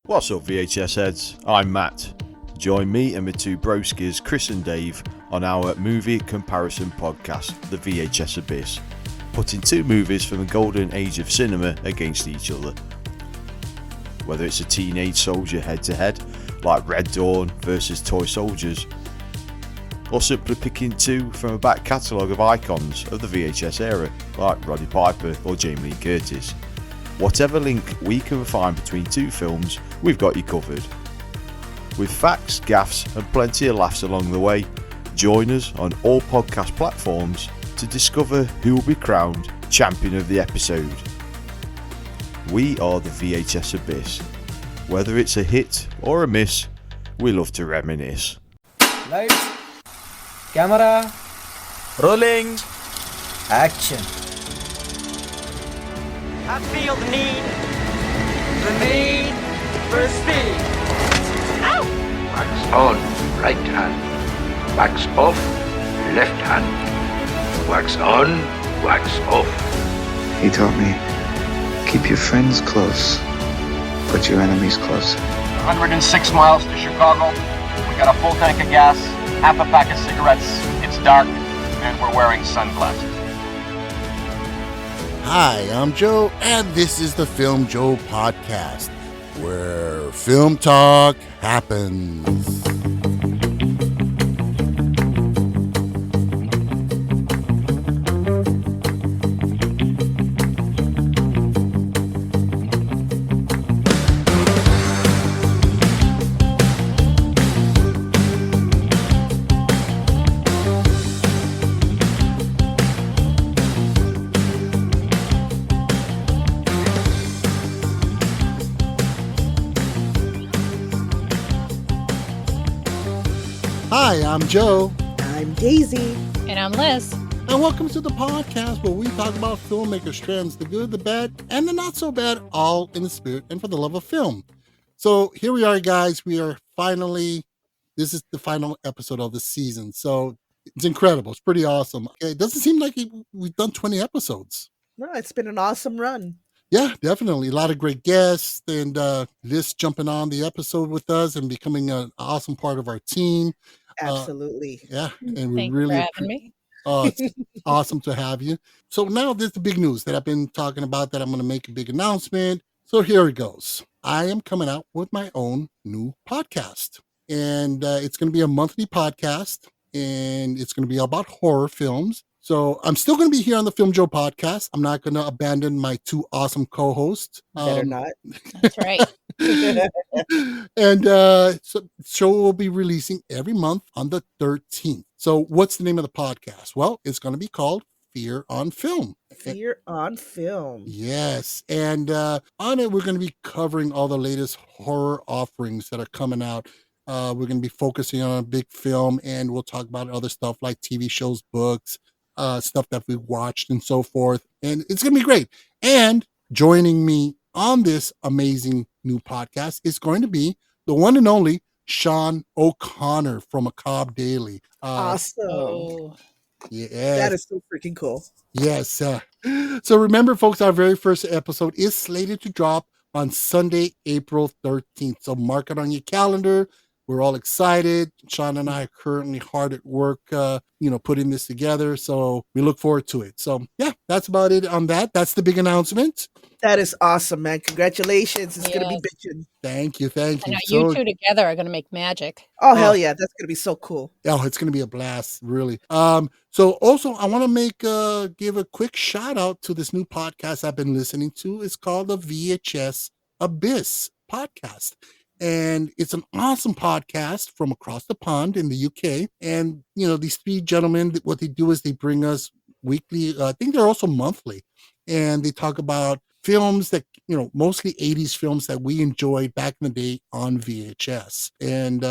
What's up, VHS heads? I'm Matt. Join me and my two broskies, Chris and Dave, on our movie comparison podcast, the VHS Abyss, putting two movies from the golden age of cinema against each other. Whether it's a teenage soldier head-to-head, like Red Dawn versus Toy Soldiers, or simply picking two from a back catalogue of icons of the VHS era, like Roddy Piper or Jamie Lee Curtis. Whatever link we can find between two films, we've got you covered. With facts, gaffes and plenty of laughs along the way, join us on all podcast platforms to discover who will be crowned champion of the episode. We are the VHS Abyss. Whether it's a hit or a miss, we love to reminisce. Lights, camera, rolling, action. I feel the need for speed. Ow! Wax on, right hand. Wax off, left hand. Wax on, wax off. He taught me, keep your friends close, but your enemies closer. 106 miles to Chicago. We got a full tank of gas, half a pack of cigarettes. It's dark, and we're wearing sunglasses. Hi, I'm Joe, and this is the Filmjoe podcast, where film talk happens. Hi, I'm Joe. I'm Daisy. And I'm Liss. And welcome to the podcast where we talk about filmmakers' trends, the good, the bad, and the not so bad, all in the spirit and for the love of film. So here we are, guys. This is the final episode of the season. So it's incredible. It's pretty awesome. It doesn't seem like we've done 20 episodes. No, it's been an awesome run. Yeah, definitely. A lot of great guests and Liss jumping on the episode with us and becoming an awesome part of our team. Absolutely. Yeah. And we Thanks really for having me. Oh, it's awesome to have you. So now there's the big news that I've been talking about that I'm going to make a big announcement. So here it goes. I am coming out with my own new podcast. And it's going to be a monthly podcast. And it's going to be about horror films. So I'm still going to be here on the Filmjoe podcast. I'm not going to abandon my two awesome co-hosts. Better not. That's right. And so the show will be releasing every month on the 13th. So what's the name of the podcast? Well, it's going to be called Fear on Film. Fear on Film. Yes. And on it, we're going to be covering all the latest horror offerings that are coming out. We're going to be focusing on a big film, and we'll talk about other stuff like TV shows, books, stuff that we watched and so forth. And it's going to be great. And joining me on this amazing new podcast is going to be the one and only Sean O'Connor from Macabre Daily. Awesome. Yeah. That is so freaking cool. Yes. So remember, folks, our very first episode is slated to drop on Sunday, April 13th. So mark it on your calendar. We're all excited. Sean and I are currently hard at work, putting this together. So we look forward to it. So yeah, that's about it on that. That's the big announcement. That is awesome, man. Congratulations. It's going to be bitching. Thank you. I know you two together are going to make magic. Oh, hell yeah. That's going to be so cool. Oh, it's going to be a blast, really. So also I want to give a quick shout out to this new podcast I've been listening to. It's called the VHS Abyss podcast. And it's an awesome podcast from across the pond in the UK. And, these three gentlemen, what they do is they bring us weekly, I think they're also monthly. And they talk about films that, mostly 80s films that we enjoyed back in the day on VHS. And,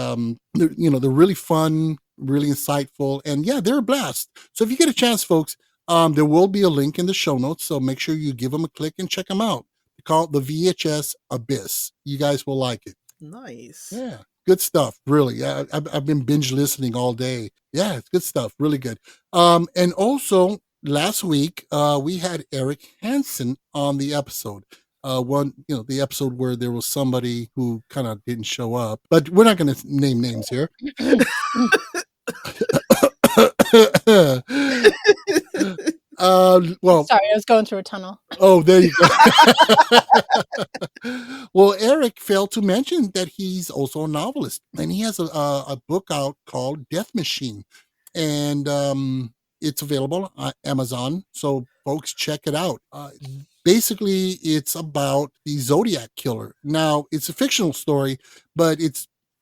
they're really fun, really insightful. And yeah, they're a blast. So if you get a chance, folks, there will be a link in the show notes. So make sure you give them a click and check them out. They call it the VHS Abyss. You guys will like it. Nice. Yeah. Good stuff. Really. I've been binge listening all day. Yeah. It's good stuff. Really good. And also last week, we had Eric Hansen on the episode. one, the episode where there was somebody who kind of didn't show up, but we're not going to name names here. Well, sorry, I was going through a tunnel. Oh, there you go. Well, Eric failed to mention that he's also a novelist, and he has a book out called Death Machine, and it's available on Amazon. So, folks, check it out. Basically, it's about the Zodiac killer. Now, it's a fictional story, but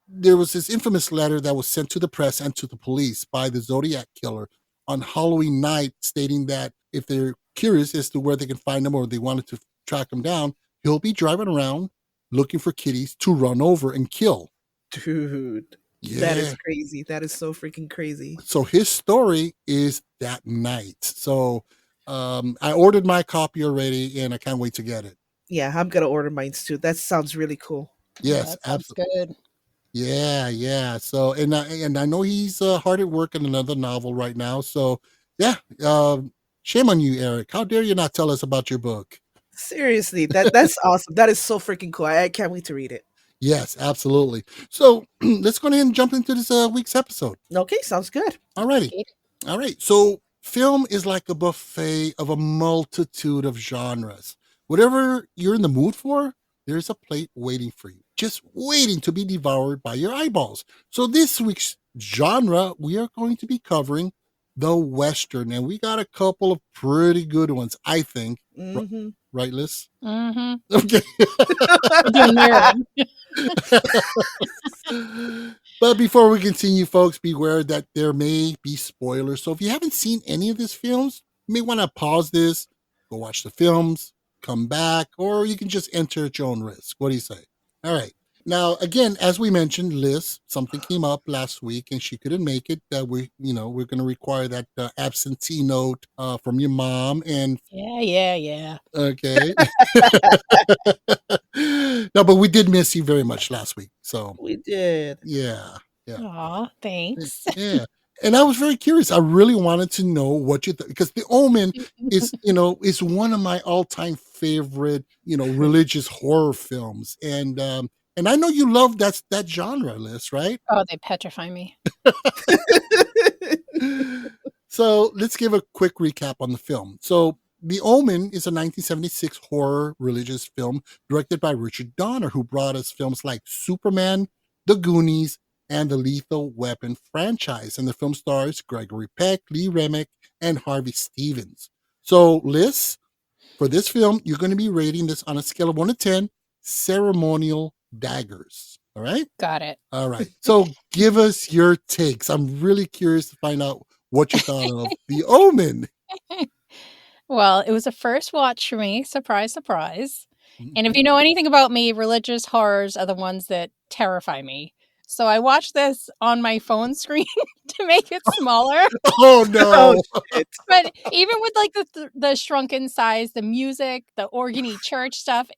there was this infamous letter that was sent to the press and to the police by the Zodiac killer on Halloween night, stating that if they're curious as to where they can find him or they wanted to track him down, he'll be driving around looking for kitties to run over and kill. Dude, that is crazy. That is so freaking crazy. So his story is that night. So I ordered my copy already, and I can't wait to get it. Yeah, I'm gonna order mine too. That sounds really cool. Yes, absolutely. Good. Yeah. So and I know he's hard at work on another novel right now. So yeah, shame on you, Eric. How dare you not tell us about your book? Seriously, that's awesome. That is so freaking cool. I can't wait to read it. Yes, absolutely. So let's go ahead and jump into this week's episode. Okay, sounds good. All righty. All right. So film is like a buffet of a multitude of genres. Whatever you're in the mood for, there's a plate waiting for you, just waiting to be devoured by your eyeballs. So this week's genre, we are going to be covering the Western, and we got a couple of pretty good ones, I think. Mm-hmm. Right, Liss? Mm-hmm. Okay. But before we continue, folks, beware that there may be spoilers. So if you haven't seen any of these films, you may want to pause this, go watch the films, come back, or you can just enter at your own risk. What do you say? All right. Now, again, as we mentioned, Liss, something came up last week and she couldn't make it. We're going to require that absentee note from your mom. And yeah. Okay. No, but we did miss you very much last week. So we did. Yeah. Aw, thanks. Yeah. And I was very curious. I really wanted to know what you thought, because The Omen is one of my all-time favorite, religious horror films. And I know you love that genre, Liss, right? Oh, they petrify me. So let's give a quick recap on the film. So The Omen is a 1976 horror religious film directed by Richard Donner, who brought us films like Superman, The Goonies, and the Lethal Weapon franchise. And the film stars Gregory Peck, Lee Remick, and Harvey Stevens. So, Liss, for this film, you're going to be rating this on a scale of 1 to 10 ceremonial daggers. All right? Got it. All right. So, give us your takes. I'm really curious to find out what you thought of The Omen. Well, it was a first watch for me. Surprise, surprise. And if you know anything about me, religious horrors are the ones that terrify me. So I watched this on my phone screen to make it smaller. Oh no! But even with like the shrunken size, the music, the organy church stuff,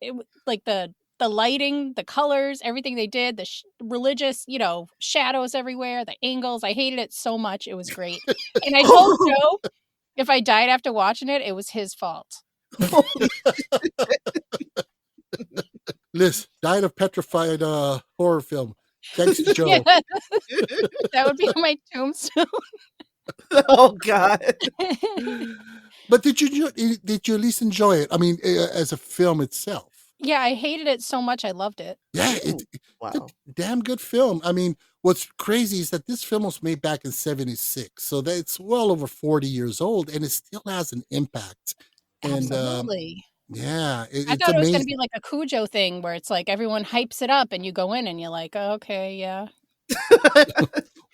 like the lighting, the colors, everything they did, the religious, shadows everywhere, the angles. I hated it so much. It was great. And I told Joe if I died after watching it, it was his fault. Liss died of petrified horror film. Thanks to Joe. Yeah. That would be on my tombstone. Oh God! But did you at least enjoy it? I mean, as a film itself. Yeah, I hated it so much. I loved it. Yeah, it's a damn good film. I mean, what's crazy is that this film was made back in '76, so that's well over 40 years old, and it still has an impact. Absolutely. Yeah, I thought it was going to be like a Cujo thing where it's like everyone hypes it up and you go in and you're like, oh, okay, yeah.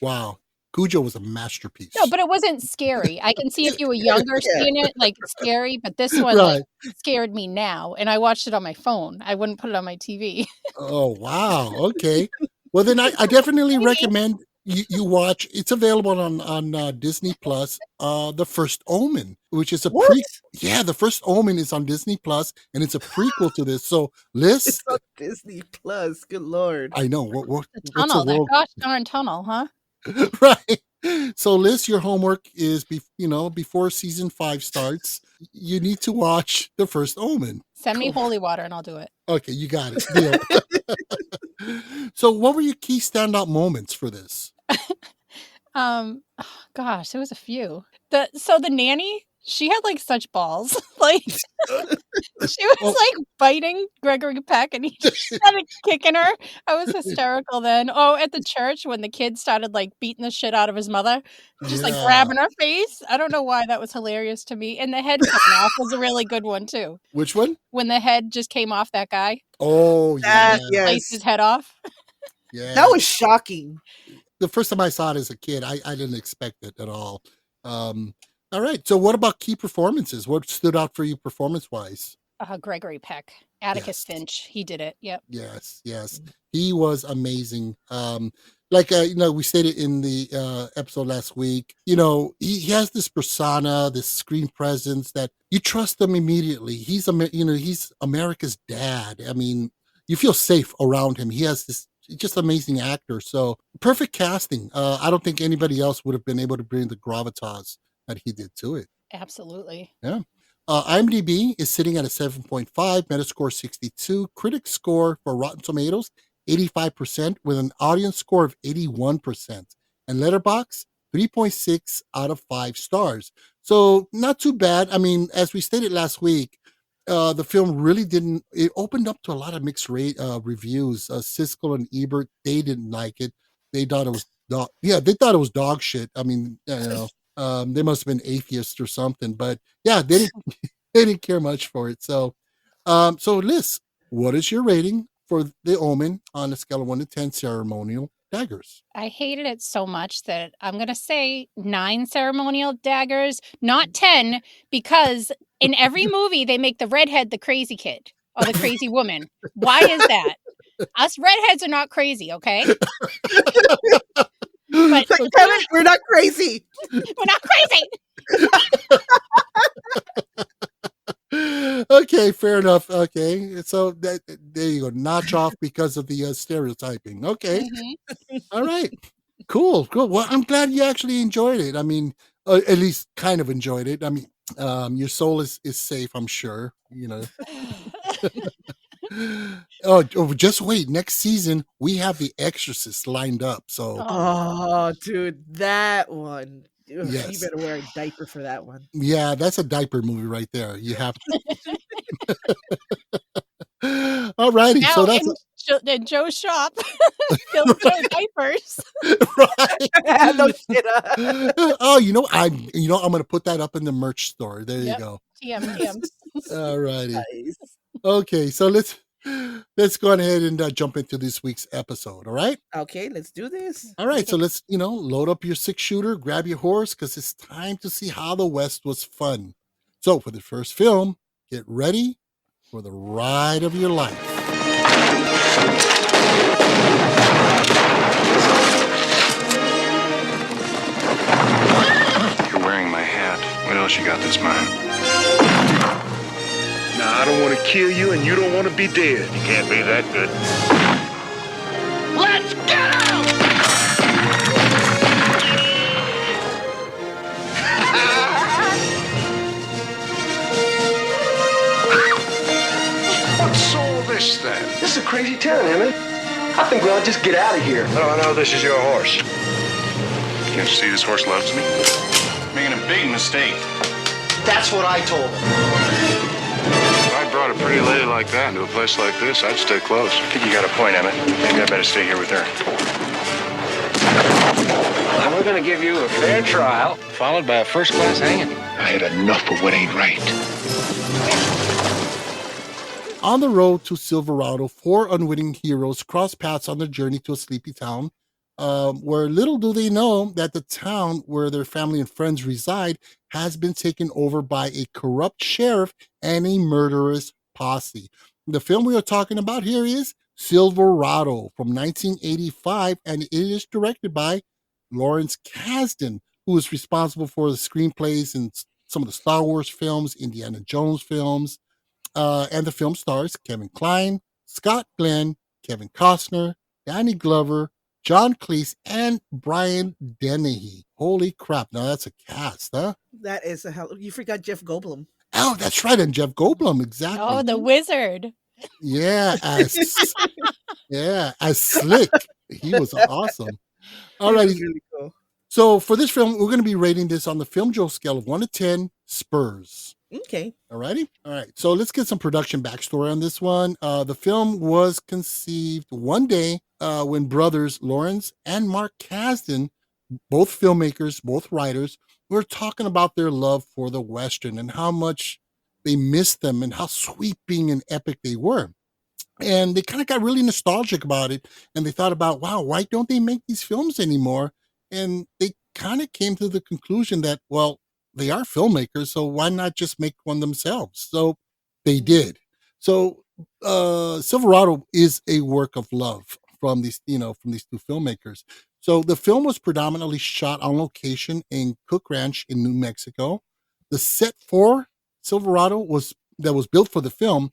Wow. Cujo was a masterpiece. No, but it wasn't scary. I can see if you were younger seeing it, like it's scary, but this one like, scared me now. And I watched it on my phone. I wouldn't put it on my TV. Oh, wow. Okay. Well, then I definitely recommend you watch. It's available on Disney Plus. The First Omen, which is a the First Omen is on Disney Plus, and it's a prequel to this. So, Liss, it's on Disney Plus. Good Lord! I know. What's the tunnel? That gosh darn tunnel, huh? Right. So, Liz, your homework is, before season 5 starts, you need to watch The First Omen. Send me holy water and I'll do it. Okay, you got it. Deal. So, what were your key standout moments for this? Gosh, there was a few. The nanny, she had like such balls. Like she was like biting Gregory Peck and he just started kicking her. I was hysterical then. Oh, at the church when the kid started like beating the shit out of his mother, just like grabbing her face. I don't know why that was hilarious to me. And the head coming off was a really good one too. Which one? When the head just came off that guy. Oh, yeah. Sliced his head off. Yeah. That was shocking. The first time I saw it as a kid, I didn't expect it at all. All right. So what about key performances? What stood out for you performance-wise? Gregory Peck. Atticus Finch. He did it. Yep. Yes. He was amazing. We stated in the episode last week, he has this persona, this screen presence that you trust him immediately. He's America's dad. I mean, you feel safe around him. He has this just amazing actor. So perfect casting. I don't think anybody else would have been able to bring the gravitas that he did to it. Absolutely. Yeah. IMDb is sitting at a 7.5, Metascore 62, critic score for Rotten Tomatoes 85% with an audience score of 81%, and Letterboxd 3.6 out of 5 stars. So not too bad. I mean, as we stated last week, the film really didn't. It opened up to a lot of mixed reviews. Siskel and Ebert, they didn't like it. They thought it was they thought it was dog shit. I mean, they must have been atheists or something. But yeah, they didn't care much for it. So, Liz, what is your rating for The Omen on a scale of 1 to 10 ceremonial daggers? I hated it so much that I'm going to say 9 ceremonial daggers, not 10, because in every movie they make the redhead the crazy kid or the crazy woman. Why is that? Us redheads are not crazy, okay? But we're not crazy. We're not crazy. Okay, fair enough. Okay, so there you go. Notch off because of the stereotyping. Okay, All right, cool. Well, I'm glad you actually enjoyed it. I mean, at least kind of enjoyed it. I mean, your soul is safe, I'm sure. Oh, just wait. Next season, we have The Exorcist lined up. So, oh, dude, that one. Ugh, Yes. You better wear a diaper for that one. yeah, that's a diaper movie right there. You have All righty. Now So that's in Joe's shop, Filmjoe diapers. right. No shit. Oh, I'm gonna put that up in the merch store. There you go. TM. All righty. Nice. Okay, so let's go ahead and jump into this week's episode. All right. Okay, let's do this. All right. So let's load up your 6-shooter, grab your horse, because it's time to see how the West was fun. So for the first film, get ready for the ride of your life. You're wearing my hat. What else you got that's mine? Nah, I don't want to kill you, and you don't want to be dead. You can't be that good. Let's get out! What's all this then? This is a crazy town, Emmett. I think we ought to just get out of here. How do I know this is your horse? Can't you see this horse loves me? Making a big mistake. That's what I told him. If I brought a pretty lady like that into a place like this, I'd stay close. I think you got a point, Emmett. Maybe I better stay here with her. And we're gonna give you a fair trial, followed by a first-class hanging. I had enough of what ain't right. On the road to Silverado, 4 unwitting heroes cross paths on their journey to a sleepy town, where little do they know that the town where their family and friends reside has been taken over by a corrupt sheriff and a murderous posse. The film we are talking about here is Silverado from 1985, and it is directed by Lawrence Kasdan, who is responsible for the screenplays in some of the Star Wars films, Indiana Jones films, and the film stars Kevin Kline, Scott Glenn, Kevin Costner, Danny Glover, John Cleese, and Brian Dennehy. Holy crap. Now that's a cast, huh? That is a hell. You forgot Jeff Goldblum. Oh, that's right. And Jeff Goldblum, Oh, exactly. the wizard. Yeah, as Slick. He was awesome. All He right. was really cool. So for this film, we're going to be rating this on the Filmjoe scale of 1 to 10 Spurs. Okay. All righty. All right. So let's get some production backstory on this one. The film was conceived one day when brothers Lawrence and Mark Kasdan, both filmmakers, both writers, were talking about their love for the Western and how much they missed them and how sweeping and epic they were. And they kind of got really nostalgic about it. And they thought about, wow, why don't they make these films anymore? And they kind of came to the conclusion that, well, they are filmmakers, so why not just make one themselves? So they did. So Silverado is a work of love from these two filmmakers. So the film was predominantly shot on location in Cook Ranch in New Mexico. The set for Silverado was built for the film.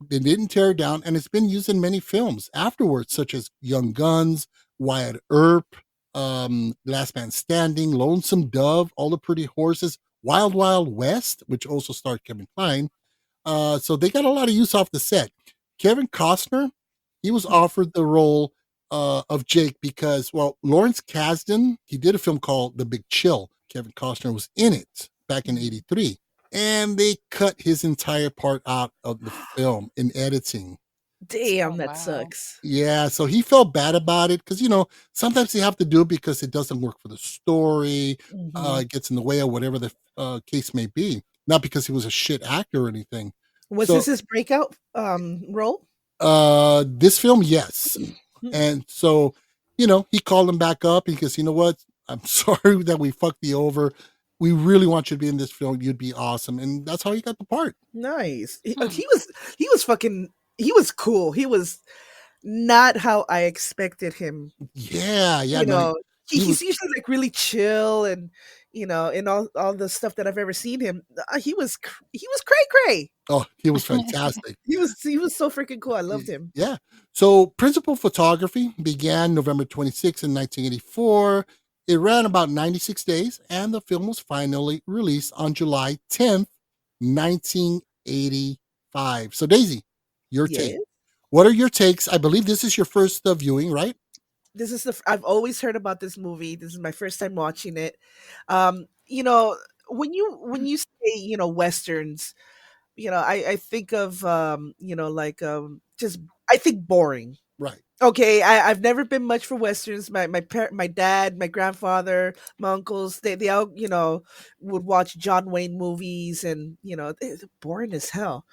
They didn't tear it down, and it's been used in many films afterwards, such as Young Guns, Wyatt Earp, Last Man Standing, Lonesome Dove, All the Pretty Horses, Wild Wild West, which also starred Kevin Kline. So they got a lot of use off the set. Kevin Costner, he was offered the role of Jake because, well, Lawrence Kasdan, he did a film called The Big Chill. Kevin Costner was in it back in '83. And they cut his entire part out of the film in editing. Damn, that sucks. Yeah, so he felt bad about it because, sometimes you have to do it because it doesn't work for the story, it gets in the way of whatever the case may be. Not because he was a shit actor or anything. Was this his breakout role? This film, yes. And so, he called him back up because, you know what? I'm sorry that we fucked you over. We really want you to be in this film. You'd be awesome. And that's how he got the part. Nice. He was cool. He was not how I expected him. Yeah. He's usually like really chill and, in all the stuff that I've ever seen him. He was cray cray. Oh, he was fantastic. He was so freaking cool. I loved him. Yeah. So principal photography began November 26 in 1984. It ran about 96 days, and the film was finally released on July 10th, 1985. So, Daisy, your take. What are your takes? I believe this is your first viewing, right? This is I've always heard about this movie. This is my first time watching it. When you say, Westerns, I think of, I think boring. Right. Okay, I've never been much for Westerns. My dad, my grandfather, my uncles, they all, would watch John Wayne movies and, they're boring as hell.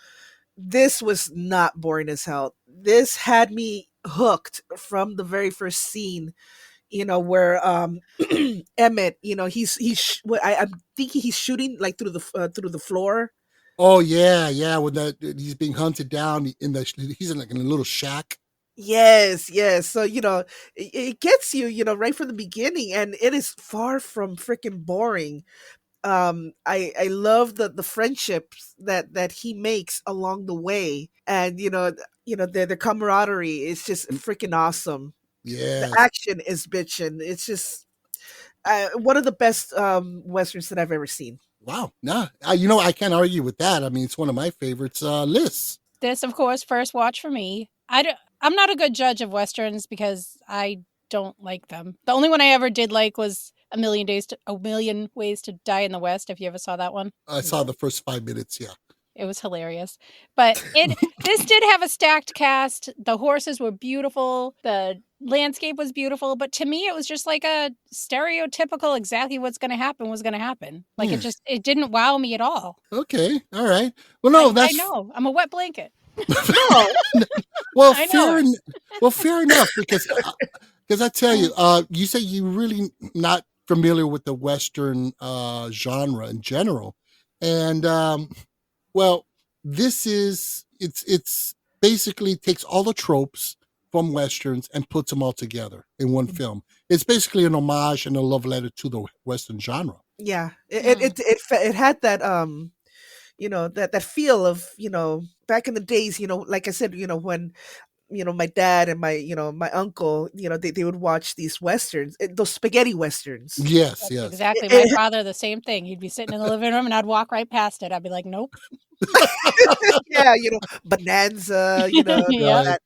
This was not boring as hell. This had me hooked from the very first scene, where Emmett, I'm thinking he's shooting like through the floor. Oh yeah, when he's being hunted down he's in like in a little shack. Yes. So, it gets you, right from the beginning, and it is far from freaking boring. I love the friendships that he makes along the way, and the camaraderie is just freaking awesome. Yeah, the action is bitchin'. It's just one of the best Westerns that I've ever seen. Wow. Nah, I can't argue with that. I mean, it's one of my favorites. Liss. This, of course, first watch for me. I'm not a good judge of Westerns because I don't like them. The only one I ever did like was A Million Ways to Die in the West, if you ever saw that one. I saw the first 5 minutes, yeah. It was hilarious. But this did have a stacked cast. The horses were beautiful. The landscape was beautiful. But to me, it was just like a stereotypical exactly what's going to happen was going to happen. Like it didn't wow me at all. Okay. All right. Well, no, I know. I'm a wet blanket. Well, fair enough, because I tell you, you say you're really not familiar with the Western genre in general, and well, it's basically takes all the tropes from Westerns and puts them all together in one film. It's basically an homage and a love letter to the Western genre. Yeah, it had that that feel of back in the days, like I said, when my dad and my uncle, they would watch these westerns, those spaghetti westerns. Yes, That's yes. exactly my father, the same thing. He'd be sitting in the living room and I'd walk right past it. I'd be like, nope. Yeah, Bonanza, and all Yep. Right. that.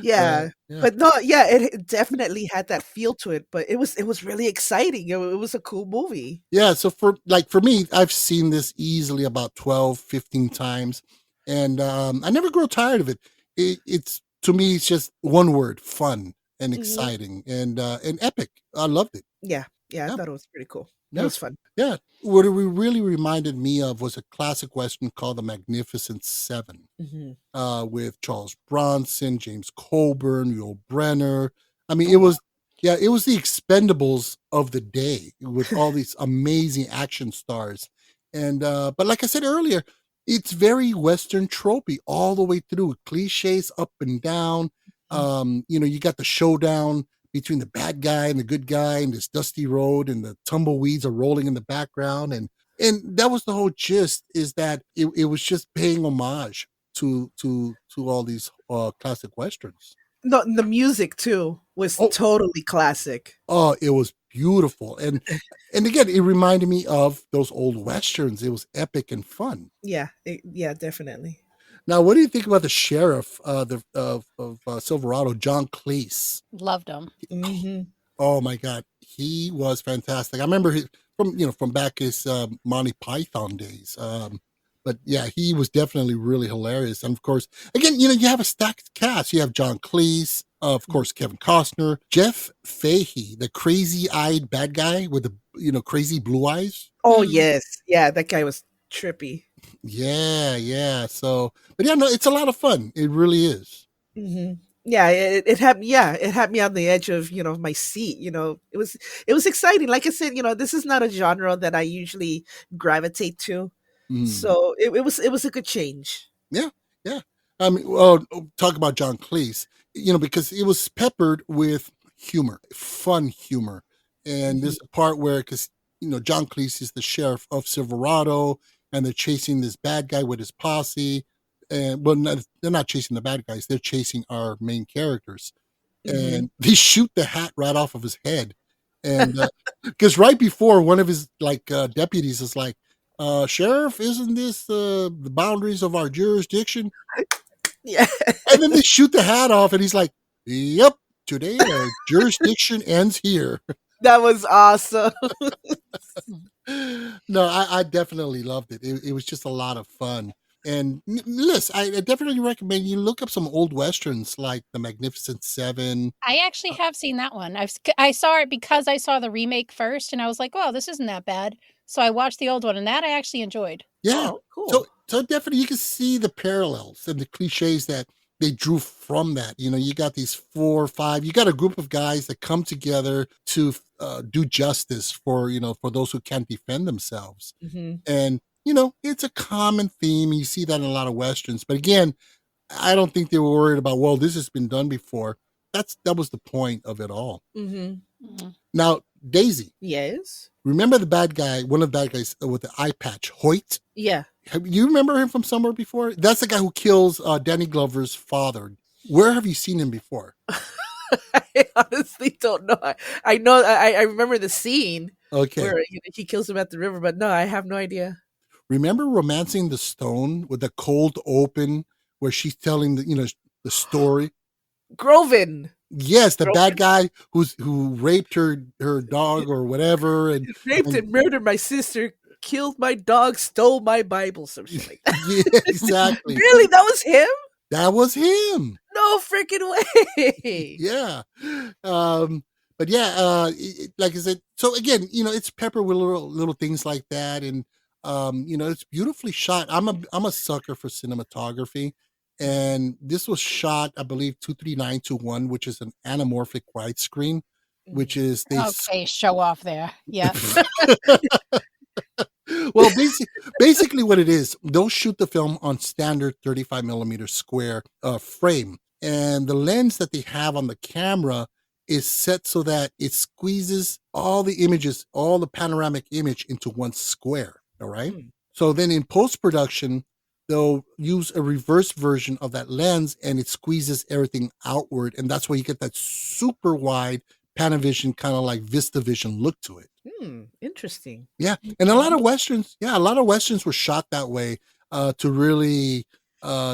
Yeah. Yeah. But no, yeah, it definitely had that feel to it, but it was really exciting. It was a cool movie. Yeah, so for me, I've seen this easily about 12, 15 times, and I never grow tired of it. It's to me, it's just one word: fun and Mhm. exciting and epic. I loved it. Yeah. Yeah, I Yeah, thought it was pretty cool. It yeah, was fun. yeah. What it really reminded me of was a classic western called The Magnificent Seven, Mhm. with Charles Bronson, James Coburn, Yul Brenner. I mean, Oh, wow. it was the Expendables of the day with all these amazing action stars. And but like I said earlier, it's very Western tropey all the way through, cliches up and down. You got the showdown between the bad guy and the good guy and this dusty road, and the tumbleweeds are rolling in the background, and that was the whole gist, is that it was just paying homage to all these classic westerns. No, the music too was Oh, totally classic. oh, it was beautiful, and again, it reminded me of those old westerns. It was epic and fun. Yeah, yeah, definitely. Now, what do you think about the sheriff of Silverado, John Cleese? Loved them. Mhm. Oh my God, he was fantastic. I remember from back his Monty Python days. But yeah, he was definitely really hilarious. And of course, again, you have a stacked cast. You have John Cleese, of course, Kevin Costner, Jeff Fahey, the crazy-eyed bad guy with the crazy blue eyes. Oh, Mm. yes. Yeah, that guy was trippy. Yeah, yeah. So, but yeah, no, it's a lot of fun. It really is. Mhm. Yeah, it had me on the edge of, my seat, it was exciting. Like I said, this is not a genre that I usually gravitate to. Mm. So it was a good change. Yeah, yeah. I mean, well, talk about John Cleese, because it was peppered with humor, fun humor. And Mhm. there's a part where, because, John Cleese is the sheriff of Silverado, and they're chasing this bad guy with his posse. And, well, they're not chasing the bad guys, they're chasing our main characters. Mhm. And they shoot the hat right off of his head. And because right before, one of his deputies is like, Sheriff, isn't this the boundaries of our jurisdiction? Yeah. And then they shoot the hat off, and he's like, yep, today our jurisdiction ends here. That was awesome. No, I definitely loved it. It was just a lot of fun. And Liz, I definitely recommend you look up some old westerns like The Magnificent Seven. I actually have seen that one. I saw it because I saw the remake first, and I was like, "Oh, this isn't that bad." So I watched the old one, and that I actually enjoyed. Yeah. Oh, So cool. so definitely you can see the parallels and the cliches that they drew from that. You got these 4 or 5, you got a group of guys that come together to do justice for those who can't defend themselves. Mhm. And it's a common theme. You see that in a lot of westerns. But again, I don't think they were worried about, well, this has been done before. That was the point of it all. Mhm. Mhm. Now, Daisy, Yes. remember the bad guy, one of the bad guys with the eye patch, Hoyt? Yeah. Have you remember him from somewhere before? That's the guy who kills Danny Glover's father. Where have you seen him before? I honestly don't know. I know I remember the scene Okay. where he kills him at the river, but no, I have no idea. Remember Romancing the Stone with the cold open where she's telling the story? Groven. Yes, the bad Groven. guy who raped her dog or whatever, Raped and and murdered my sister, killed my dog, stole my Bible, some shit like that. yeah, exactly. Really? That was him? That was him. No freaking way. Yeah. But yeah, like I said, so again, it's pepper with little things like that, and it's beautifully shot. I'm a sucker for cinematography, and this was shot, I believe, 239:1, which is an anamorphic widescreen, which is Okay, show off there. Yeah. well, basically what it is, they'll shoot the film on standard 35 millimeter square frame, and the lens that they have on the camera is set so that it squeezes all the images, all the panoramic image into one square. All right. Mm. So then in post production, they'll use a reverse version of that lens, and it squeezes everything outward, and that's why you get that super wide Panavision kind of like VistaVision look to it. Interesting. Yeah, and a lot of westerns were shot that way to really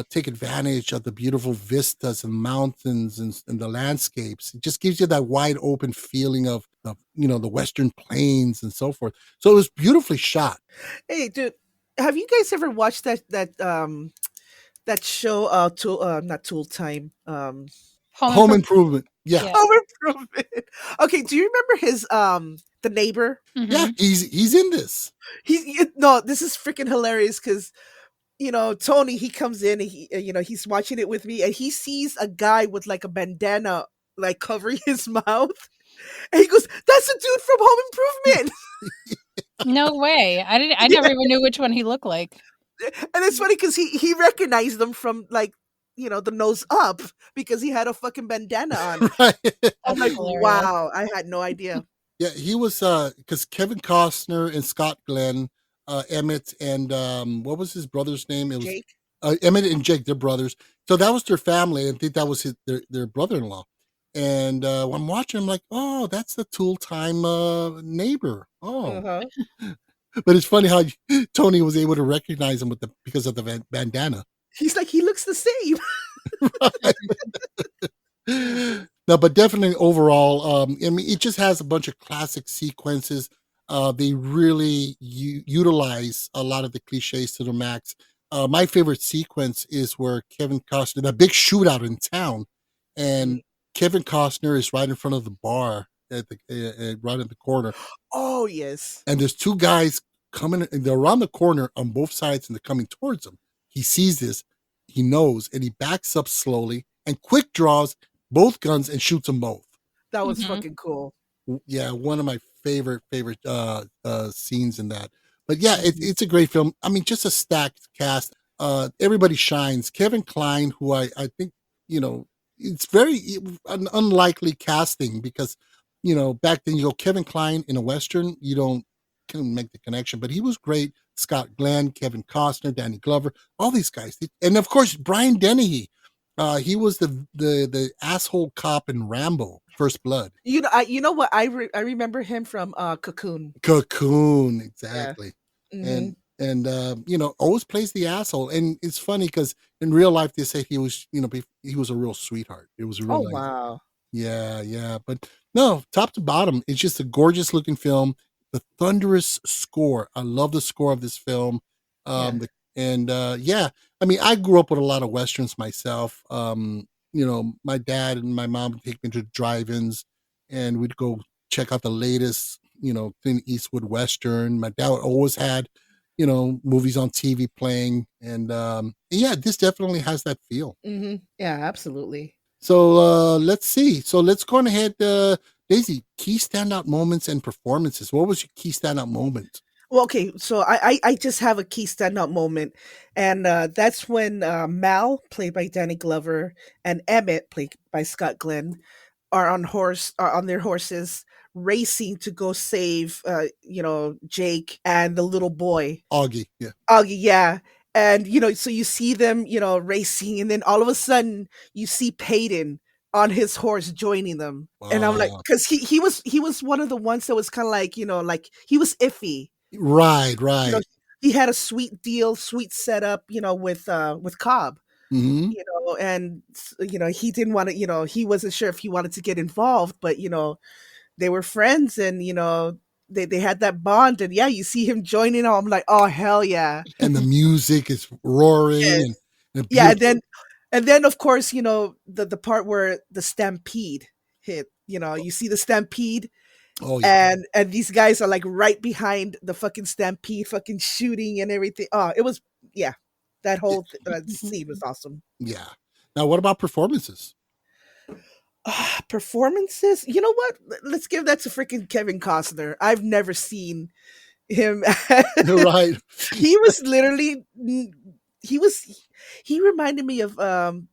take advantage of the beautiful vistas and mountains and the landscapes. It just gives you that wide open feeling of the western plains and so forth. So it was beautifully shot. Hey, dude, have you guys ever watched that show? Not Tool Time. Home Improvement. Yeah. Home Improvement. Okay, do you remember his the neighbor? Yeah, he's in this. No, this is freaking hilarious because Tony, he comes in and he's watching it with me and he sees a guy with like a bandana like covering his mouth. And he goes, "That's a dude from Home Improvement." No way. I never even knew which one he looked like. And it's funny because he recognized them from like the nose up because he had a fucking bandana on. Right. I'm like, hilarious. wow, I had no idea. Yeah, he was because Kevin Costner and Scott Glenn, Emmett and what was his brother's name? It was Jake. Emmett and Jake, they're brothers. So that was their family. I think that was their brother-in-law. And when I'm watching, I'm like, oh, that's the Tool Time neighbor. Oh, Uh-huh. But it's funny how Tony was able to recognize him because of the bandana. He's like, he looks the same. No, but definitely overall, I mean, it just has a bunch of classic sequences. They really utilize a lot of the cliches to the max. My favorite sequence is where Kevin Costner, that big shootout in town, and Kevin Costner is right in front of the bar at the right in the corner. Oh yes. And there's two guys coming, and they're around the corner on both sides, and they're coming towards him. He sees this, he knows, and he backs up slowly and quick draws both guns and shoots them both. That was fucking cool. Yeah, one of my favorite scenes in that. But yeah, it's a great film. I mean, just a stacked cast. Everybody shines. Kevin Kline, who I think, it's very an unlikely casting because, back then you go Kevin Kline in a Western, you couldn't make the connection, but he was great. Scott Glenn, Kevin Costner, Danny Glover, all these guys. And of course, Brian Dennehy. He was the asshole cop in Rambo: First Blood. You know what? I remember him from Cocoon. Cocoon, exactly. Yeah. And always plays the asshole. And it's funny because in real life they say he was, he was a real sweetheart. It was a real Oh wow. Yeah. But no, top to bottom, it's just a gorgeous looking film. The thunderous score. I love the score of this film. I mean, I grew up with a lot of Westerns myself. My dad and my mom would take me to drive-ins and we'd go check out the latest, Clint Eastwood Western. My dad always had, movies on TV playing. And this definitely has that feel. Mm-hmm. Yeah, absolutely. So let's see. So let's go on ahead. Daisy, key standout moments and performances. What was your key standout moment? Well, okay, so I just have a key standout moment, and that's when Mal, played by Danny Glover, and Emmett, played by Scott Glenn, are on their horses racing to go save Jake and the little boy Augie, yeah. And so you see them racing, and then all of a sudden you see Peyton on his horse joining them. Wow. And I'm like, because he was one of the ones that was kind of like like he was iffy. Right. He had a sweet setup, with Cobb, mm-hmm. And he didn't want to, he wasn't sure if he wanted to get involved, but they were friends, and they had that bond, and you see him joining. I'm like, oh hell yeah! And the music is roaring, yes. and then of course the part where the stampede hit. You see the stampede. Oh, yeah. And these guys are like right behind the fucking stampede, fucking shooting and everything. Oh, it was, that whole scene was awesome. Yeah. Now, what about performances? Performances? You know what? Let's give that to freaking Kevin Costner. I've never seen him. Right. He was literally, he reminded me of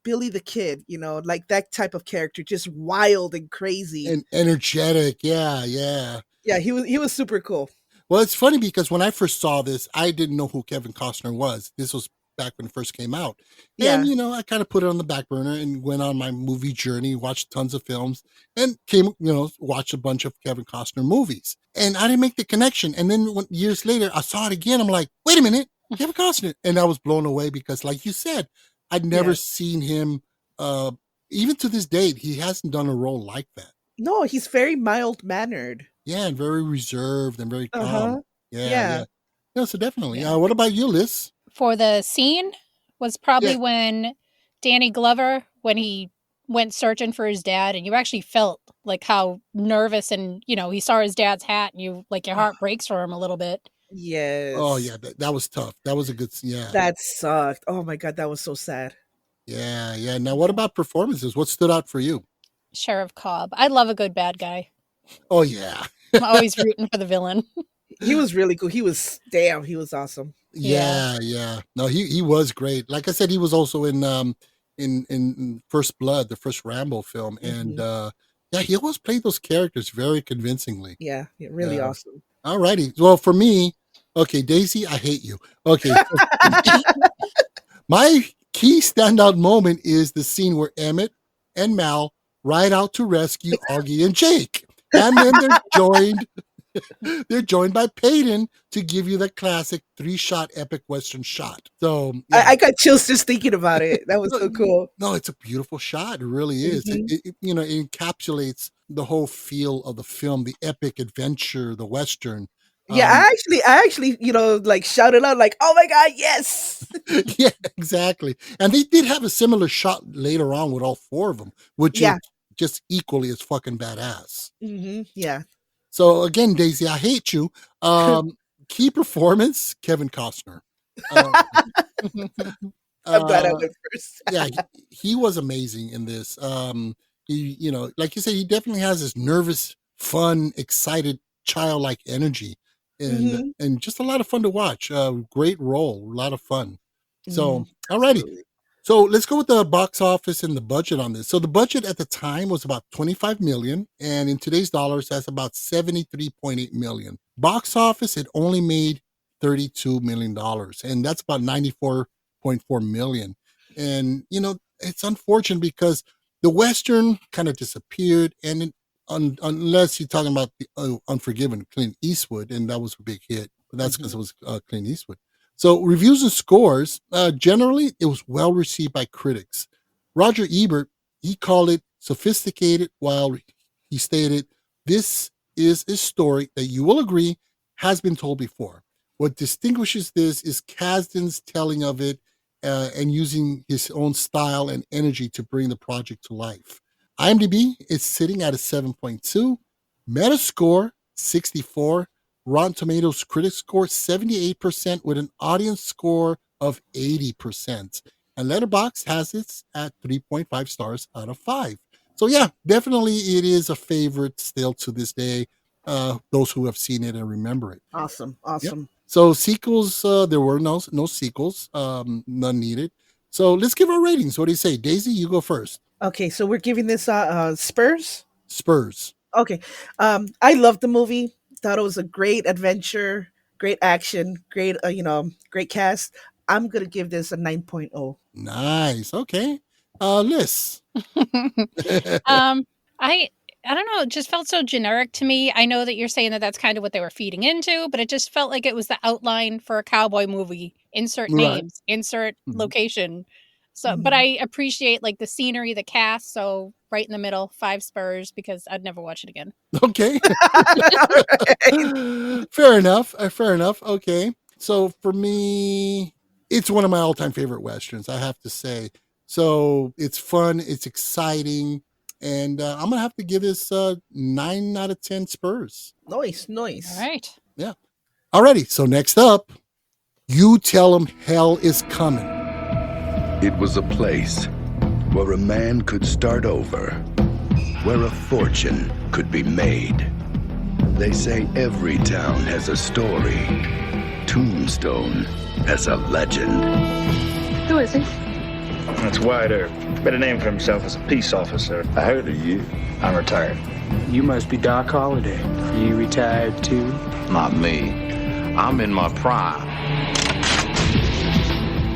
Billy the Kid, like that type of character, just wild and crazy and energetic. Yeah. He was super cool. Well, it's funny because when I first saw this, I didn't know who Kevin Costner was. This was back when it first came out. Yeah. And, I kind of put it on the back burner and went on my movie journey, watched tons of films, and watched a bunch of Kevin Costner movies. And I didn't make the connection. And then years later, I saw it again. I'm like, wait a minute, Kevin Costner. And I was blown away because, like you said, I'd never seen him, even to this date, he hasn't done a role like that. No, he's very mild-mannered. Yeah, and very reserved and very calm. Uh-huh. Yeah. No, so definitely. What about you, Liss? For the scene was probably when Danny Glover, when he went searching for his dad, and you actually felt like how nervous and, he saw his dad's hat and your heart breaks for him a little bit. Yes. Oh, yeah, that was tough. That was a good, That sucked. Oh my God, that was so sad. Yeah. Now, what about performances? What stood out for you? Sheriff Cobb. I love a good bad guy. Oh, yeah. I'm always rooting for the villain. He was really cool. He was awesome. Yeah. No, he was great. Like I said, he was also in First Blood, the first Rambo film. And he always played those characters very convincingly. Yeah, really awesome. All righty. Well, for me, okay, Daisy, I hate you. Okay. My key standout moment is the scene where Emmett and Mal ride out to rescue Augie and Jake. And then they're joined by Peyton to give you the classic 3-shot epic Western shot. So I got chills just thinking about it. That was so cool. No, it's a beautiful shot. It really is. It encapsulates the whole feel of the film, the epic adventure, the Western. Yeah, I actually, shouted out like, "Oh my God, yes!" Yeah, exactly. And they did have a similar shot later on with all 4 of them, which is just equally as fucking badass. Yeah. So again, Daisy, I hate you. Key performance, Kevin Costner. I'm glad I went first. Yeah, he was amazing in this. He, like you said, he definitely has this nervous, fun, excited, childlike energy. And just a lot of fun to watch. Great role, a lot of fun. So, alrighty. So let's go with the box office and the budget on this. So the budget at the time was about $25 million, and in today's dollars, that's about $73.8 million. Box office, it only made $32 million, and that's about $94.4 million. And, it's unfortunate because the Western kind of disappeared, and unless you're talking about the Unforgiven, Clint Eastwood, and that was a big hit, but that's because it was Clint Eastwood. So reviews and scores, generally, it was well received by critics. Roger Ebert, he called it sophisticated, while he stated, "This is a story that you will agree has been told before. What distinguishes this is Kasdan's telling of it and using his own style and energy to bring the project to life." IMDb is sitting at a 7.2, Metascore 64, Rotten Tomatoes critic score 78% with an audience score of 80%. And Letterboxd has it at 3.5 stars out of 5. So yeah, definitely it is a favorite still to this day. Those who have seen it and remember it. Awesome. Yep. So sequels, there were no sequels, none needed. So let's give our ratings. What do you say? Daisy, you go first. Okay, so we're giving this Spurs? Spurs. Okay. I loved the movie. Thought it was a great adventure, great action, great, great cast. I'm going to give this a 9.0. Nice. Okay. Liss. I don't know. It just felt so generic to me. I know that you're saying that that's kind of what they were feeding into, but it just felt like it was the outline for a cowboy movie. Insert names, insert location. So, but I appreciate the scenery, the cast. So right in the middle, 5 Spurs, because I'd never watch it again. Okay. Fair enough. Okay. So for me, it's one of my all-time favorite Westerns, I have to say. So it's fun. It's exciting. And I'm going to have to give this 9 out of 10 Spurs. Nice. All right. Yeah. Alrighty. So next up, You Tell 'Em Hell Is Coming. It was a place where a man could start over, where a fortune could be made. They say every town has a story. Tombstone has a legend. Who is he? That's Wyatt Earp. Better name for himself as a peace officer. I heard of you. I'm retired. You must be Doc Holliday. You retired too? Not me. I'm in my prime.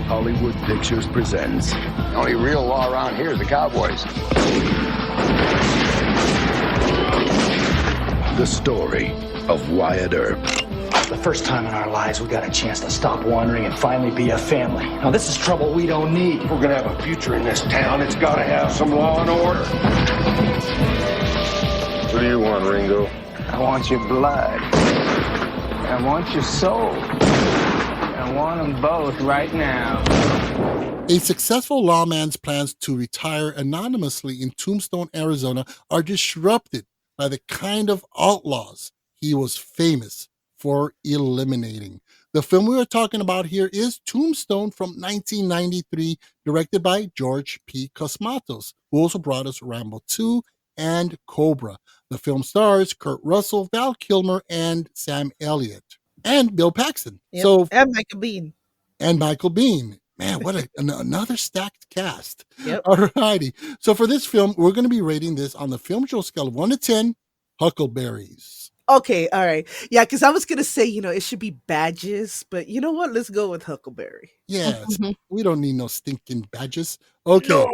Hollywood Pictures presents The only real law around here is the cowboys. the story of Wyatt Earp. The first time in our lives we got a chance to stop wandering and finally be a family. Now this is trouble we don't need. If we're gonna have a future in this town, it's gotta have some law and order. What do you want, Ringo? I want your blood. I want your soul. I want them both right now. A successful lawman's plans to retire anonymously in Tombstone, Arizona are disrupted by the kind of outlaws he was famous for eliminating. The film we are talking about here is Tombstone from 1993, directed by George P. Cosmatos, who also brought us Rambo 2 and Cobra. The film stars Kurt Russell, Val Kilmer, and Sam Elliott, and Bill Paxton. Yep. And Michael Biehn. And Michael Biehn. Man, what another stacked cast. Yep. All righty. So for this film, we're going to be rating this on the Filmjoe scale of 1 to 10 huckleberries. Okay, all right. Yeah, because I was going to say, it should be badges, but you know what? Let's go with huckleberry. Yes, we don't need no stinking badges. Okay. No.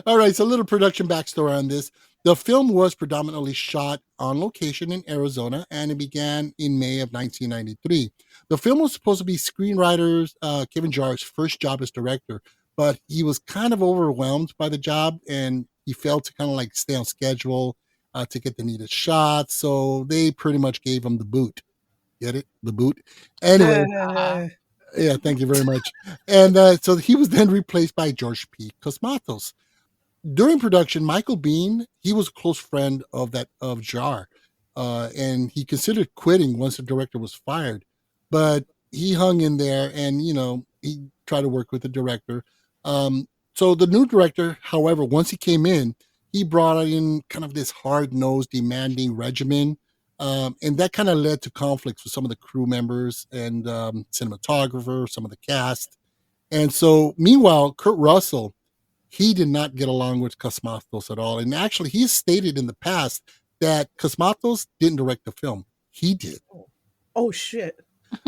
All right, so a little production backstory on this. The film was predominantly shot on location in Arizona, and it began in May of 1993. The film was supposed to be screenwriter Kevin Jarrett's first job as director, but he was kind of overwhelmed by the job, and he failed to kind of like stay on schedule to get the needed shots, so they pretty much gave him the boot. Get it? The boot. Anyway. Yeah, thank you very much. And so he was then replaced by George P. Cosmatos. During production, Michael Biehn, he was a close friend of Jarre, and he considered quitting once the director was fired, but he hung in there, and he tried to work with the director. So the new director, however, once he came in, he brought in kind of this hard-nosed, demanding regimen, and that kind of led to conflicts with some of the crew members and cinematographer, some of the cast. And so, meanwhile, Kurt Russell, he did not get along with Cosmatos at all. And actually, he stated in the past that Cosmatos didn't direct the film. He did. Oh, shit.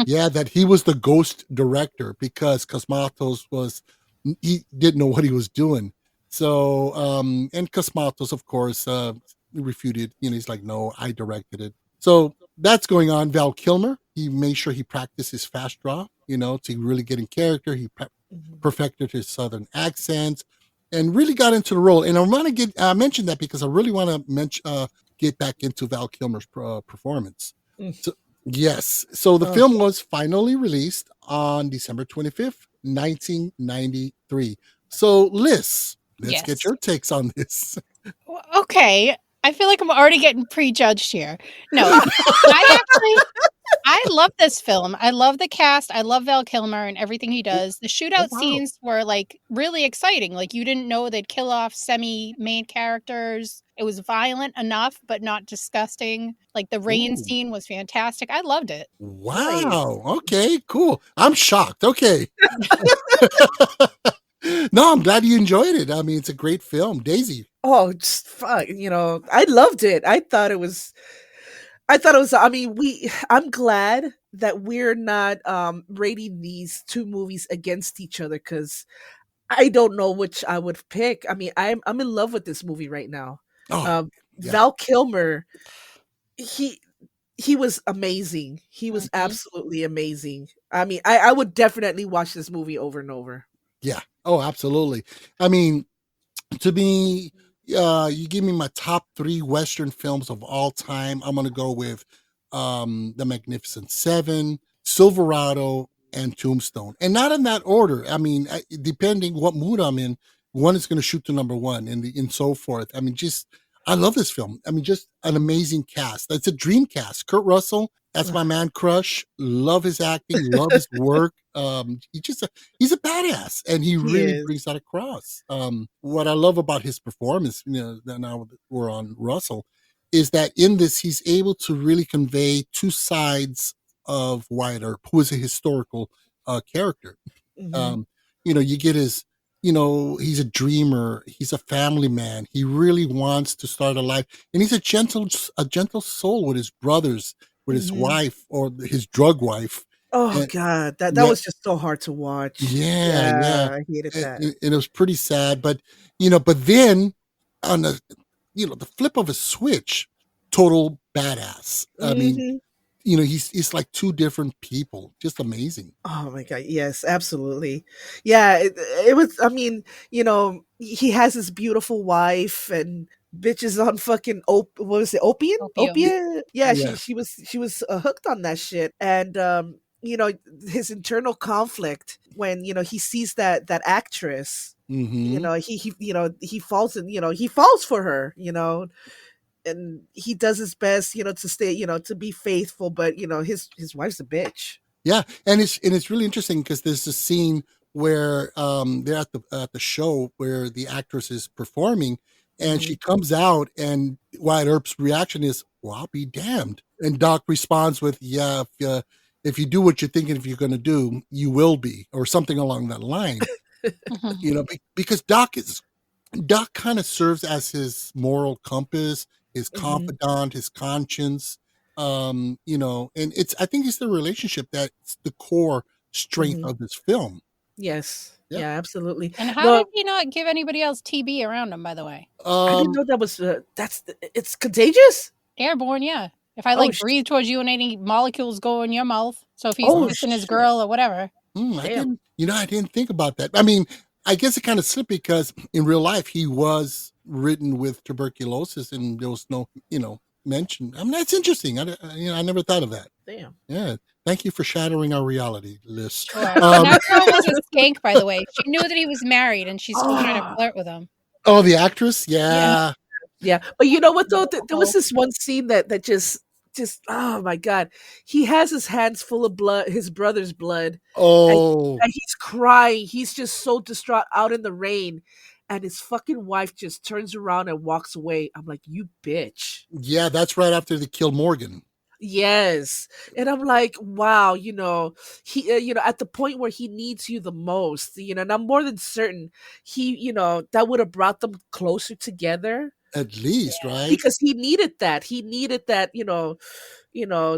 Yeah, that he was the ghost director because Cosmatos he didn't know what he was doing. So, and Cosmatos, of course, refuted. He's like, no, I directed it. So that's going on. Val Kilmer, he made sure he practiced his fast draw, to really get in character. He perfected his Southern accents and really got into the role. And I want to mention that because I really want to get back into Val Kilmer's performance. So, yes. So the film was finally released on December 25th, 1993. So Liss, let's get your takes on this. Okay. I feel like I'm already getting prejudged here. No, I love this film. I love the cast. I love Val Kilmer and everything he does. The shootout scenes were like really exciting. Like you didn't know they'd kill off semi-main characters. It was violent enough, but not disgusting. Like the rain scene was fantastic. I loved it. Wow. Okay, cool. I'm shocked. Okay. No, I'm glad you enjoyed it. I mean, it's a great film. Daisy. Oh, just fuck. I loved it. I thought it was, I'm glad that we're not rating these two movies against each other because I don't know which I would pick. I mean, I'm in love with this movie right now. Val Kilmer, he was amazing. He was absolutely amazing. I mean, I would definitely watch this movie over and over. Yeah. Oh, absolutely. I mean, to me, you give me my top 3 Western films of all time. I'm going to go with The Magnificent Seven, Silverado, and Tombstone. And not in that order. I mean, depending what mood I'm in, one is going to shoot to number 1 and so forth. I mean, I love this film. I mean, just an amazing cast. It's a dream cast. Kurt Russell, that's my man crush. Love his acting, love his work. He's a badass, and he really brings that across. What I love about his performance, now that we're on Russell, is that in this, he's able to really convey two sides of Wyatt Earp, who is a historical character. You get his, he's a dreamer. He's a family man. He really wants to start a life, and he's a gentle soul with his brothers, with his wife or his drug wife. Oh And, god, that yeah, was just so hard to watch. yeah. I hated And, that. and it was pretty sad, but but then on the flip of a switch, total badass. I mean, Mhm. he's like two different people. Just amazing. Oh my god, yes, absolutely. Yeah, it was I mean, he has his beautiful wife and bitches on fucking what was it, opium? Opium. Opium? Yeah, Yeah. she was hooked on that shit. And his internal conflict when, he sees that actress, Mm-hmm. he falls he falls for her, and he does his best, to stay, to be faithful, but his wife's a bitch. Yeah, and it's really interesting because there's a scene where they're at the show where the actress is performing, and she Mhm. comes out, and Wyatt Earp's reaction is, "Well, I'll be damned," and Doc responds with, "Yeah, if you do what you're thinking if you're going to do, you will be," or something along that line. Because Doc kind of serves as his moral compass, his Mhm. confidant, his conscience. And I think it's the relationship that's the core strength Mhm. of this film. Yes. Yeah. Yeah, absolutely. And how did No, he not give anybody else TB around him, by the way? I didn't Um, know that was it's contagious? Airborne, yeah. If I Oh, like breathe towards you and any molecules go in your mouth. So if he's oh kissing his shit. girl or whatever. I Damn. didn't think about that. I mean, I guess it kind of slipped because in real life he was ridden with tuberculosis, and there was no, mention. I mean, that's interesting. I never thought of that. Damn. Yeah. Thank you for shattering our reality, Liss. Sure. And that girl was a skank, by the way. She knew that he was married and she's still trying to Ah. flirt with him. Oh, the actress? Yeah. Yeah. Yeah. But you know what though? There was Oh. this one scene that just oh my god. He has his hands full of blood, his brother's blood. And, Oh, and he's crying. He's just so distraught out in the rain. And his fucking wife just turns around and walks away. I'm like, you bitch. yeah, that's right after they kill Morgan. Yes. And I'm like, wow, he, at the point where he needs you the most, and I'm more than certain that would have brought them closer together At least, right? because he needed that. He needed that,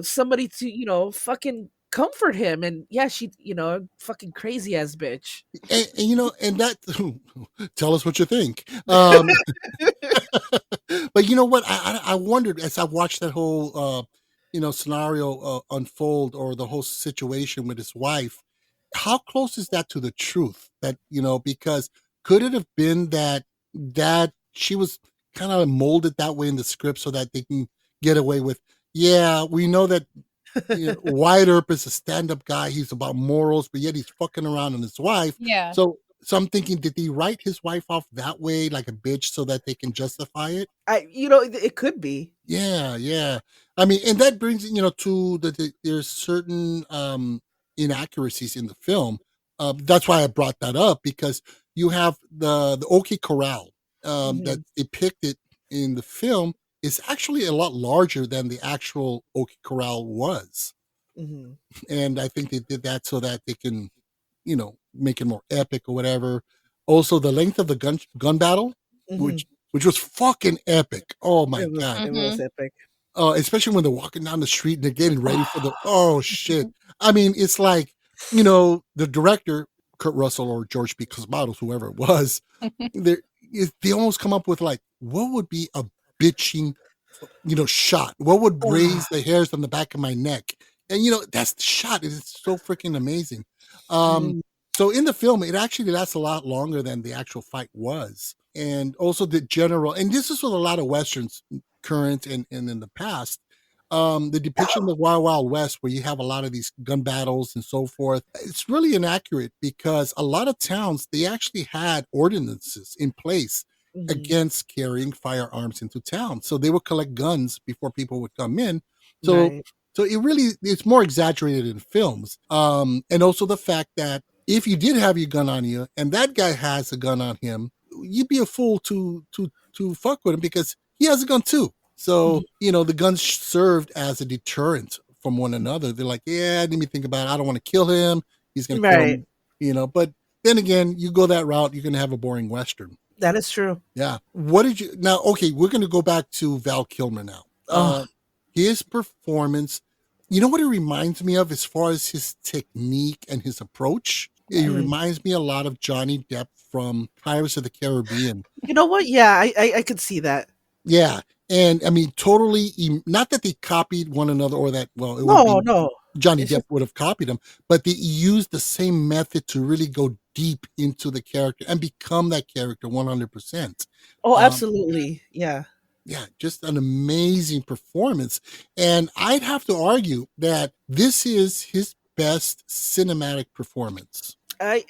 somebody to, fucking comfort him. And yeah, she, fucking crazy ass bitch. And that tell us what you think. But you know what? I wondered as I watched that whole scenario unfold, or the whole situation with his wife, how close is that to the truth? That because could it have been that she was kind of molded that way in the script so that they can get away with? Yeah, we know that Wyatt Earp is a stand-up guy. He's about morals, but yet he's fucking around on his wife. Yeah. So I'm thinking, did he write his wife off that way, like a bitch, so that they can justify it? It could be. Yeah, yeah. I mean, and that brings to there's certain inaccuracies in the film. That's why I brought that up, because you have the OK Corral that Mhm. depicted in the film is actually a lot larger than the actual OK Corral was, Mhm. and I think they did that so that they can make it more epic or whatever. Also, the length of the gun battle, Mhm. which was fucking epic. Oh my It was god! it was epic. Especially when they're walking down the street and they're getting ready for the oh shit. I mean, it's like the director Kurt Russell or George P. Cosmatos, whoever it was, they almost come up with like, what would be a bitching shot? What would raise the hairs on the back of my neck? And that's the shot. It's so freaking amazing. Mhm. So in the film, it actually lasts a lot longer than the actual fight was. And also the general, and this is with a lot of Westerns, current and in the past, the depiction of the Wild Wild West, where you have a lot of these gun battles and so forth, it's really inaccurate because a lot of towns, they actually had ordinances in place Mhm. against carrying firearms into town. So they would collect guns before people would come in. So Right. so it's more exaggerated in films. And also the fact that if you did have your gun on you and that guy has a gun on him, you'd be a fool to fuck with him because he has a gun too. So, the guns served as a deterrent from one another. They're like, yeah, let me think about it. I don't want to kill him. He's going to kill Right. him, but then again, you go that route, you're going to have a boring Western. That is true. Yeah. What did you, now, okay, we're going to go back to Val Kilmer now. Oh. His performance You know what it reminds me of as far as his technique and his approach? It reminds me a lot of Johnny Depp from Pirates of the Caribbean. You know what? Yeah, I could see that. Yeah. And I mean, totally, not that they copied one another or that, well, it would No, be no. Johnny It's Depp just- would have copied him, but they used the same method to really go deep into the character and become that character 100%. Oh, absolutely. Yeah. Yeah, just an amazing performance. And I'd have to argue that this is his best cinematic performance.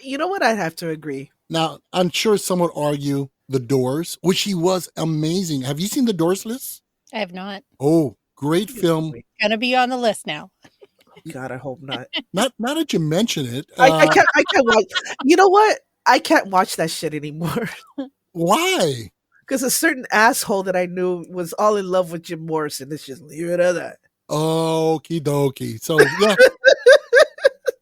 You know what? I'd have to agree. Now, I'm sure some would argue The Doors, which he was amazing. Have you seen The Doors, Liss? I have not. Oh, great film. Gonna be on the list now. God, I hope not. Not that you mention it. I can't watch. You know what? I can't watch that shit anymore. Why? Because a certain asshole that I knew was all in love with Jim Morrison. Let's just leave it at that. Okie dokie. So yeah,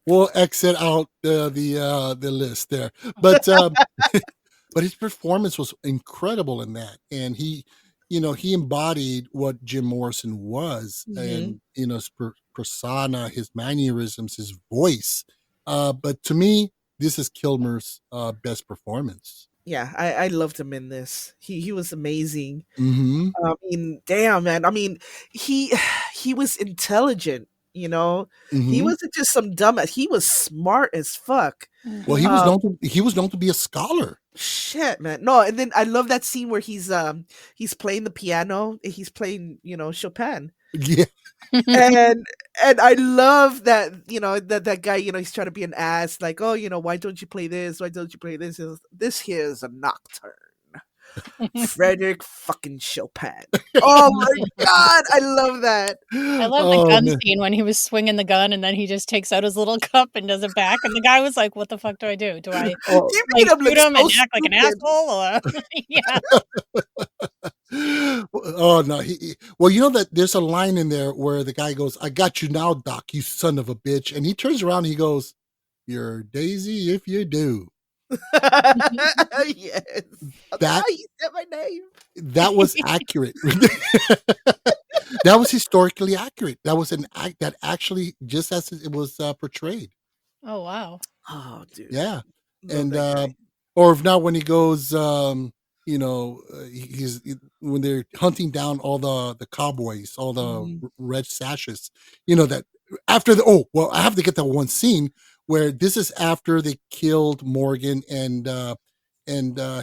we'll exit out the list there. But but his performance was incredible in that, and he embodied what Jim Morrison was, and his persona, his mannerisms, his voice. But to me, this is Kilmer's best performance. Yeah, I loved him in this. He was amazing. Mm-hmm. I mean, damn, man. I mean, he was intelligent. You know, he wasn't just some dumbass. He was smart as fuck. Well, he was known to be a scholar. Shit, man. No, and then I love that scene where he's playing the piano. He's playing, Chopin. Yeah. and I love that, that guy, he's trying to be an ass, like, oh, why don't you play this? Why don't you play this? This here is a nocturne. Frederick fucking Chopin. Oh my god, I love that. I love the gun scene when he was swinging the gun and then he just takes out his little cup and does it back, and the guy was like, "What the fuck do I do? Do I shoot him and act like an asshole?" Or yeah. Oh no! Well, you know that there's a line in there where the guy goes, "I got you now, Doc, you son of a bitch," and he turns around and he goes, "You're Daisy if you do." Yes. That you said my name. That was accurate. That was historically accurate. That was an act that actually just as it was portrayed. Oh wow! Oh dude. Yeah, and or if not, when he goes, he's when they're hunting down all the cowboys, all the red sashes. That after I have to get that one scene where this is after they killed Morgan and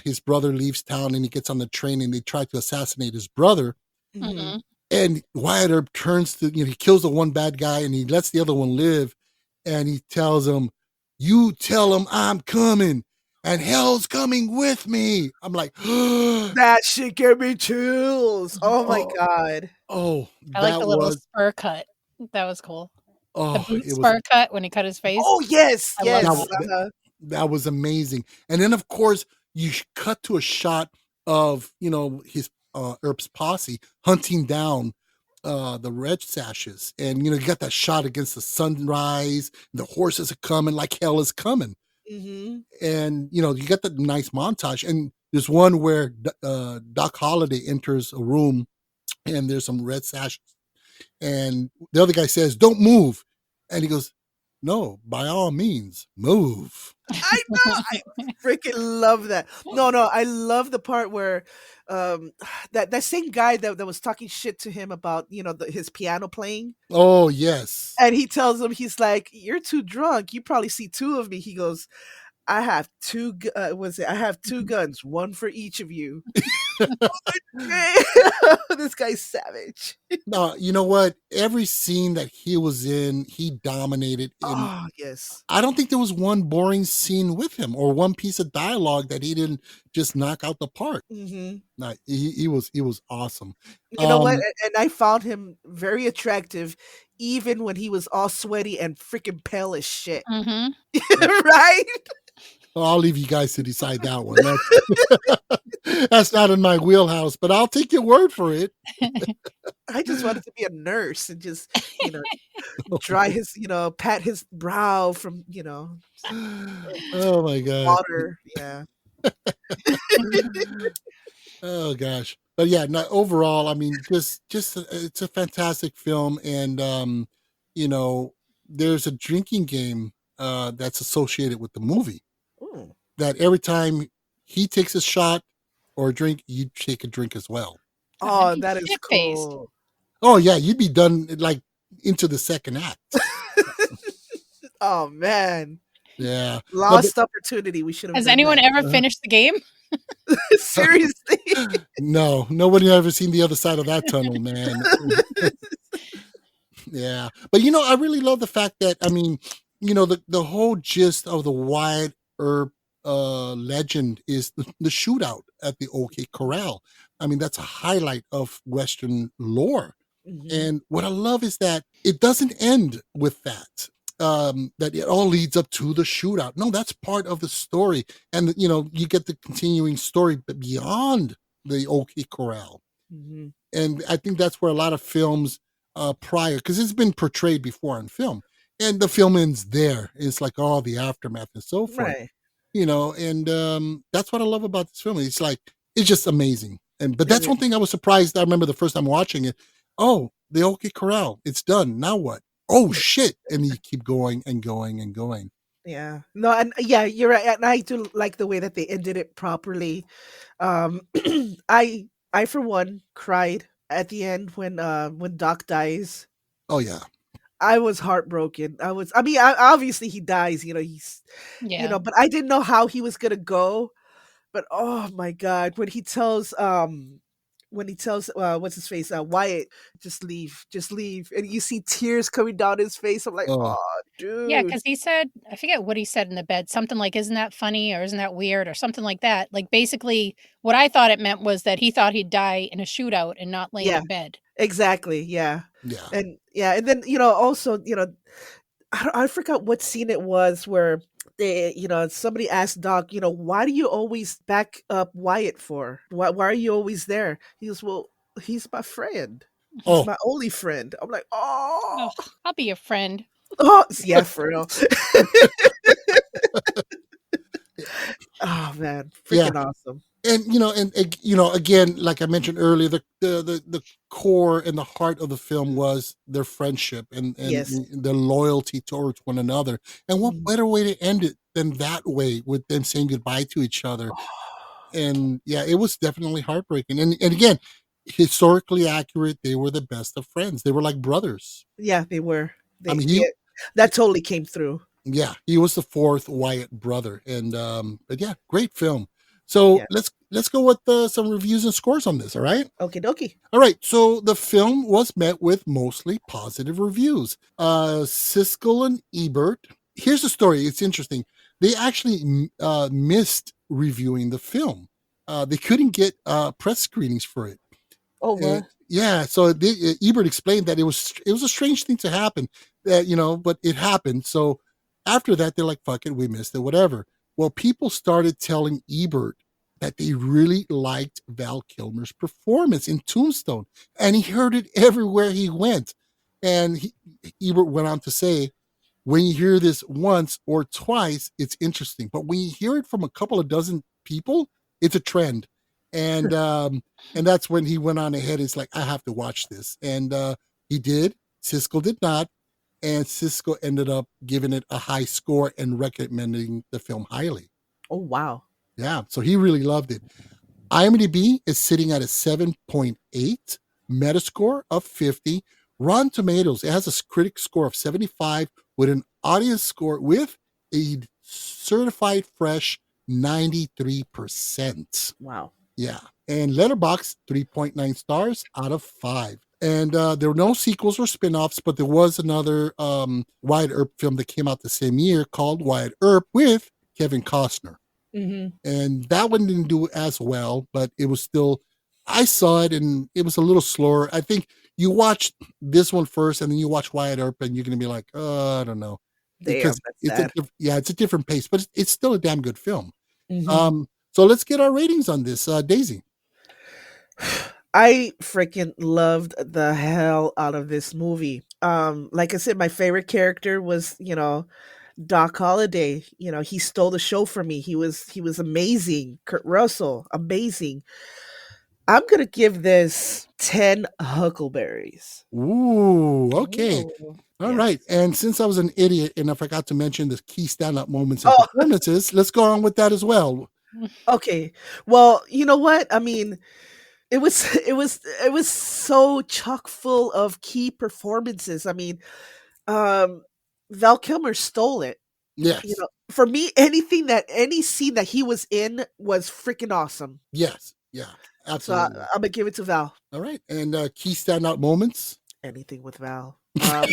his brother leaves town and he gets on the train and they try to assassinate his brother. Mm-hmm. And Wyatt Earp turns to, he kills the one bad guy and he lets the other one live. And he tells him, "You tell him I'm coming and hell's coming with me." I'm like, that shit gave me chills. Oh my God. Oh, I like the little spur cut. That was cool. Oh, the boot spur cut when he cut his face. Oh yes, yes. That was amazing. And then of course you cut to a shot of his Earp's posse hunting down the red sashes, and you got that shot against the sunrise. The horses are coming like hell is coming, and you got that nice montage. And there's one where Doc Holliday enters a room, and there's some red sashes. And the other guy says, "Don't move." And he goes, "No, by all means, move." I know. I freaking love that. No, I love the part where that same guy that was talking shit to him about, his piano playing. Oh, yes. And he tells him, he's like, "You're too drunk. You probably see two of me." He goes, "I have two I have two guns, one for each of you." This guy's savage. No, you know what? Every scene that he was in, he dominated. Oh, yes. I don't think there was one boring scene with him or one piece of dialogue that he didn't just knock out the park. No, he was awesome. You know what? And I found him very attractive, even when he was all sweaty and freaking pale as shit. Right? Well, I'll leave you guys to decide that one. That's not in my wheelhouse, but I'll take your word for it. I just wanted to be a nurse and just, dry his, pat his brow from, Oh my God. Water. Yeah. Oh gosh. But yeah, overall, I mean, just it's a fantastic film, and you know, there's a drinking game that's associated with the movie. Ooh. That every time he takes a shot or a drink, you take a drink as well. Oh, that is Shit-faced. cool. Oh yeah, you'd be done like into the second act. Oh man, Yeah. lost opportunity. We should have. Has done anyone that. ever finished the game? Seriously? No, nobody ever seen the other side of that tunnel, man. Yeah. But I really love the fact that the whole gist of the Wyatt Earp legend is the shootout at the OK Corral. I mean, that's a highlight of Western lore. Mhm. And what I love is that it doesn't end with that. That it all leads up to the shootout. No, that's part of the story. And you get the continuing story beyond the OK Corral. Mhm. And I think that's where a lot of films prior, because it's been portrayed before on film, and the film ends there. It's like all the aftermath and so forth. Right. And that's what I love about this film. It's like it's just amazing. But It that's is. one thing I was surprised. I remember the first time watching it. Oh, the OK Corral, it's done. Now what? Oh shit! And you keep going and going and going. Yeah. No, and yeah, you're right. And I do like the way that they ended it properly. Um I for one cried at the end when Doc dies. Oh yeah. I was heartbroken. Obviously he dies, he's Yeah. but I didn't know how he was going to go. But oh my god, when he tells what's his face, Wyatt, just leave, and you see tears coming down his face. I'm like, Oh. oh dude. Yeah, because he said, I forget what he said in the bed, something like, isn't that funny or isn't that weird or something like that. Like basically what I thought it meant was that he thought he'd die in a shootout and not laying Yeah. in bed. Exactly. Yeah. Yeah. And then also I forgot what scene it was where somebody asked Doc, why do you always back up Wyatt for? Why are you always there? He goes, well, he's my friend. He's Oh. my only friend. I'm like, oh, I'll be your friend. oh yeah, for real. Oh man, freaking awesome. And again, like I mentioned earlier, the core and the heart of the film was their friendship and Yes. their loyalty towards one another. And what better way to end it than that way, with them saying goodbye to each other? And yeah, it was definitely heartbreaking. And again, historically accurate, they were the best of friends. They were like brothers. Yeah, they were. I mean, that totally came through. Yeah, he was the fourth Wyatt brother, and but yeah, great film. So Yeah. let's go with some reviews and scores on this. All right. Okie dokie. All right. So the film was met with mostly positive reviews. Siskel and Ebert. Here's the story. It's interesting. They actually missed reviewing the film. They couldn't get press screenings for it. Oh what? Yeah, so Ebert explained that it was a strange thing to happen, that but it happened. So after that, they're like, "Fuck it, we missed it, whatever." Well, people started telling Ebert that they really liked Val Kilmer's performance in Tombstone, and he heard it everywhere he went. And Ebert went on to say, "When you hear this once or twice, it's interesting, but when you hear it from a couple of dozen people, it's a trend." And and that's when he went on ahead. It's like, I have to watch this. And he did. Siskel did not. And Siskel ended up giving it a high score and recommending the film highly. Oh wow. Yeah. So he really loved it. IMDb is sitting at a 7.8, Metascore of 50. Rotten Tomatoes, it has a critic score of 75 with an audience score with a certified fresh 93%. Wow. Yeah. And Letterboxd, 3.9 stars out of 5. And there were no sequels or spin-offs, but there was another Wyatt Earp film that came out the same year called Wyatt Earp with Kevin Costner. Mm-hmm. And that one didn't do as well, but it was still, I saw it and it was a little slower. I think you watch this one first and then you watch Wyatt Earp and you're going to be like, I don't know. Damn, Because that's sad. it's a different pace, but it's still a damn good film. Mhm. So let's get our ratings on this, Daisy. I freaking loved the hell out of this movie. Like I said, my favorite character was, Doc Holliday. He stole the show for me. He was amazing. Kurt Russell, amazing. I'm gonna give this 10 huckleberries. Ooh, okay. Ooh, All yes. right. And since I was an idiot and I forgot to mention the key stand-up moments and Oh. performances, let's go on with that as well. Okay. Well, you know what? I mean, it was so chock full of key performances. I mean, um, Val Kilmer stole it. Yes. For me, any scene that he was in was freaking awesome. Yes. Yeah. So Absolutely. I'm gonna give it to Val. All right. And key standout moments? Anything with Val. Shit.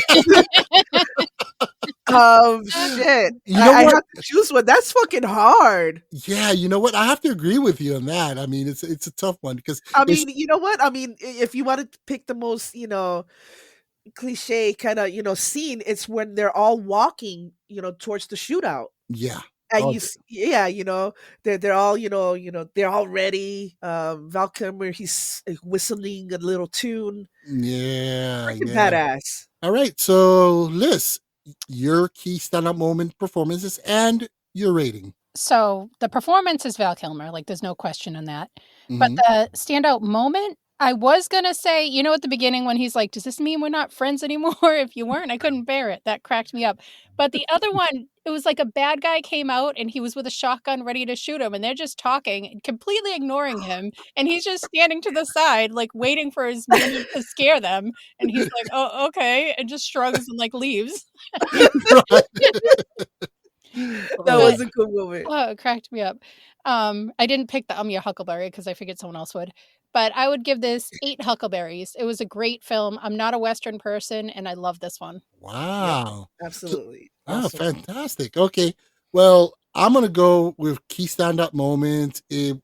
You know I what? have to choose one. That's fucking hard. Yeah, you know what? I have to agree with you on that. I mean, it's a tough one because I mean, you know what? I mean, if you wanted to pick the most, cliche kind of, scene, it's when they're all walking, towards the shootout. yeah. And Okay. they're all, they're all ready. Val Kilmer, he's whistling a little tune. Yeah. Freaking Yeah. badass. All right. So, Liz, your key standout moment performances and your rating. So the performance is Val Kilmer, like there's no question on that. But Mhm. the standout moment, I was gonna say, at the beginning when he's like, "Does this mean we're not friends anymore?" If you weren't, I couldn't bear it. That cracked me up. But the other one, it was like a bad guy came out and he was with a shotgun ready to shoot him, and they're just talking, completely ignoring him, and he's just standing to the side, like waiting for his minion to scare them, and he's like, "Oh, okay," and just shrugs and like leaves. That Oh. was a good moment. Oh, it cracked me up. I didn't pick the your huckleberry because I figured someone else would. But I would give this 8 huckleberries. It was a great film. I'm not a Western person, and I love this one. Wow. Absolutely. Oh, Awesome. fantastic. Okay. Well, I'm gonna go with key standout moments. The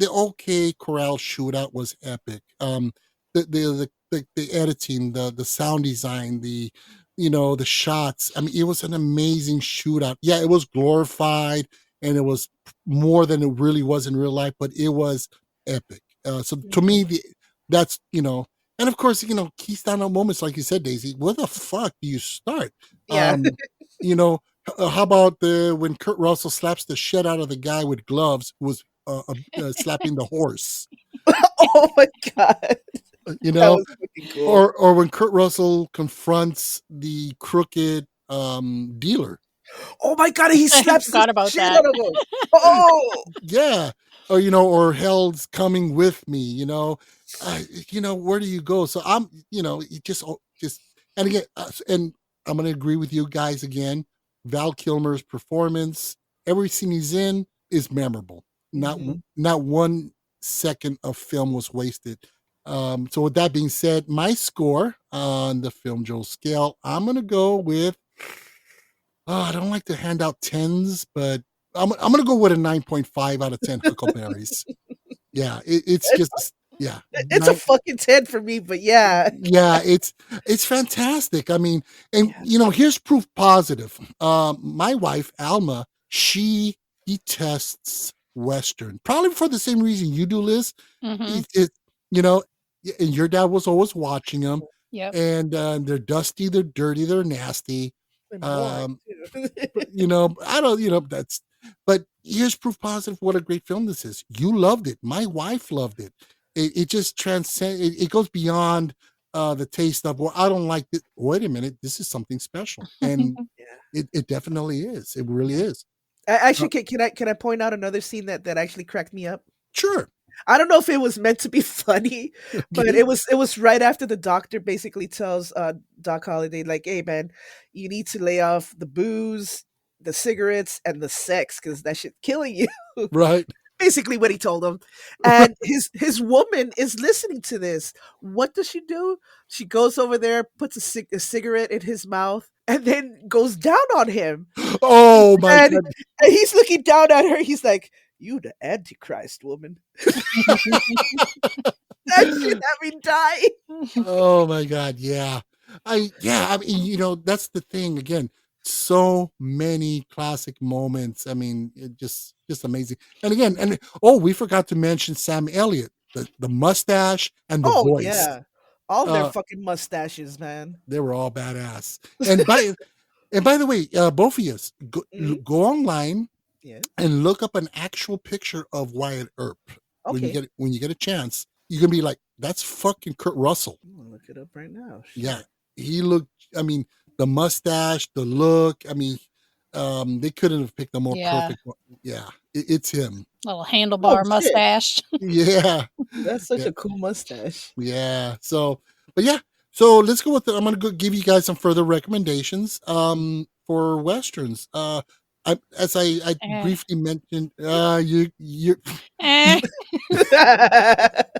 OK Corral shootout was epic. The editing, the sound design, the shots. I mean, it was an amazing shootout. Yeah, it was glorified and it was more than it really was in real life, but it was epic. So to me, that's and of course, key standout moments, like you said, Daisy. Where the fuck do you start? Yeah. You know, how about when Kurt Russell slaps the shit out of the guy with gloves who was slapping the horse? Oh my god. You That know, was fucking cool. or when Kurt Russell confronts the crooked dealer. Oh my god, he slaps the forgot about shit that. out of him. Oh, Yeah. Or Hell's coming with me, where do you go? So I'm, you just, and again, and I'm going to agree with you guys again. Val Kilmer's performance, every scene he's in is memorable. Not 1 second of film was wasted. So with that being said, my score on the Filmjoe scale, I'm going to go with, I don't like to hand out 10s, but I'm going to go with a 9.5 out of 10 huckleberries. Yeah, it's just, yeah. it's a fucking 10 for me, but yeah. Yeah, it's fantastic. I mean, and here's proof positive. My wife Alma, she detests Western, probably for the same reason you do, Liz. Mhm. And your dad was always watching them. Yep. And they're dusty, they're dirty, they're nasty. And boring, too. I don't. But here's proof positive what a great film this is. You loved it. My wife loved it. It just transcends. It goes beyond the taste of, well, I don't like it. Wait a minute, this is something special, and it definitely is. It really is. Actually, can I point out another scene that actually cracked me up? Sure. I don't know if it was meant to be funny, but it was right after the doctor basically tells Doc Holliday, like, "Hey man, you need to lay off the booze, the cigarettes, and the sex because that shit's killing you." Right. Basically what he told him. And his woman is listening to this. What does she do? She goes over there, puts a cigarette in his mouth, and then goes down on him. Oh my And, God. and he's looking down at her. He's like, "You the Antichrist woman." That shit had me die. Oh my God. Yeah. I mean, that's the thing again. So many classic moments. I mean, it just amazing. And again, we forgot to mention Sam Elliott, the mustache and the Oh voice. yeah. All their Uh, fucking mustaches, man. They were all badass. And by the way, both of you go online Yeah. and look up an actual picture of Wyatt Earp when Okay. you get a chance. you're gonna be like, that's fucking Kurt Russell. I'm gonna look it up right now. Shit. Yeah, he looked. I mean, the mustache, the look. I mean, they couldn't have picked a more perfect one. Yeah, it's him. Little handlebar mustache. Yeah, That's such a cool mustache. yeah. So, but yeah. So let's go with. I'm gonna go give you guys some further recommendations. For westerns. As I briefly mentioned, you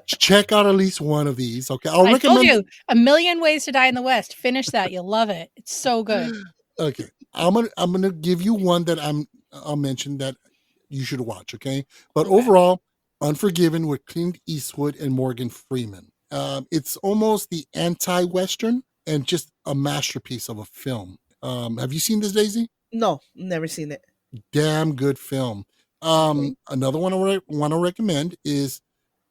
check out at least one of these. Okay, I told you, A Million Ways to Die in the West. Finish that, you'll love it. It's so good. Okay, I'm gonna give you one that I'll mention that you should watch. Okay, but overall, Unforgiven with Clint Eastwood and Morgan Freeman. It's almost the anti-western and just a masterpiece of a film. Have you seen this, Daisy? No, never seen it. Damn good film. Another one I want to recommend is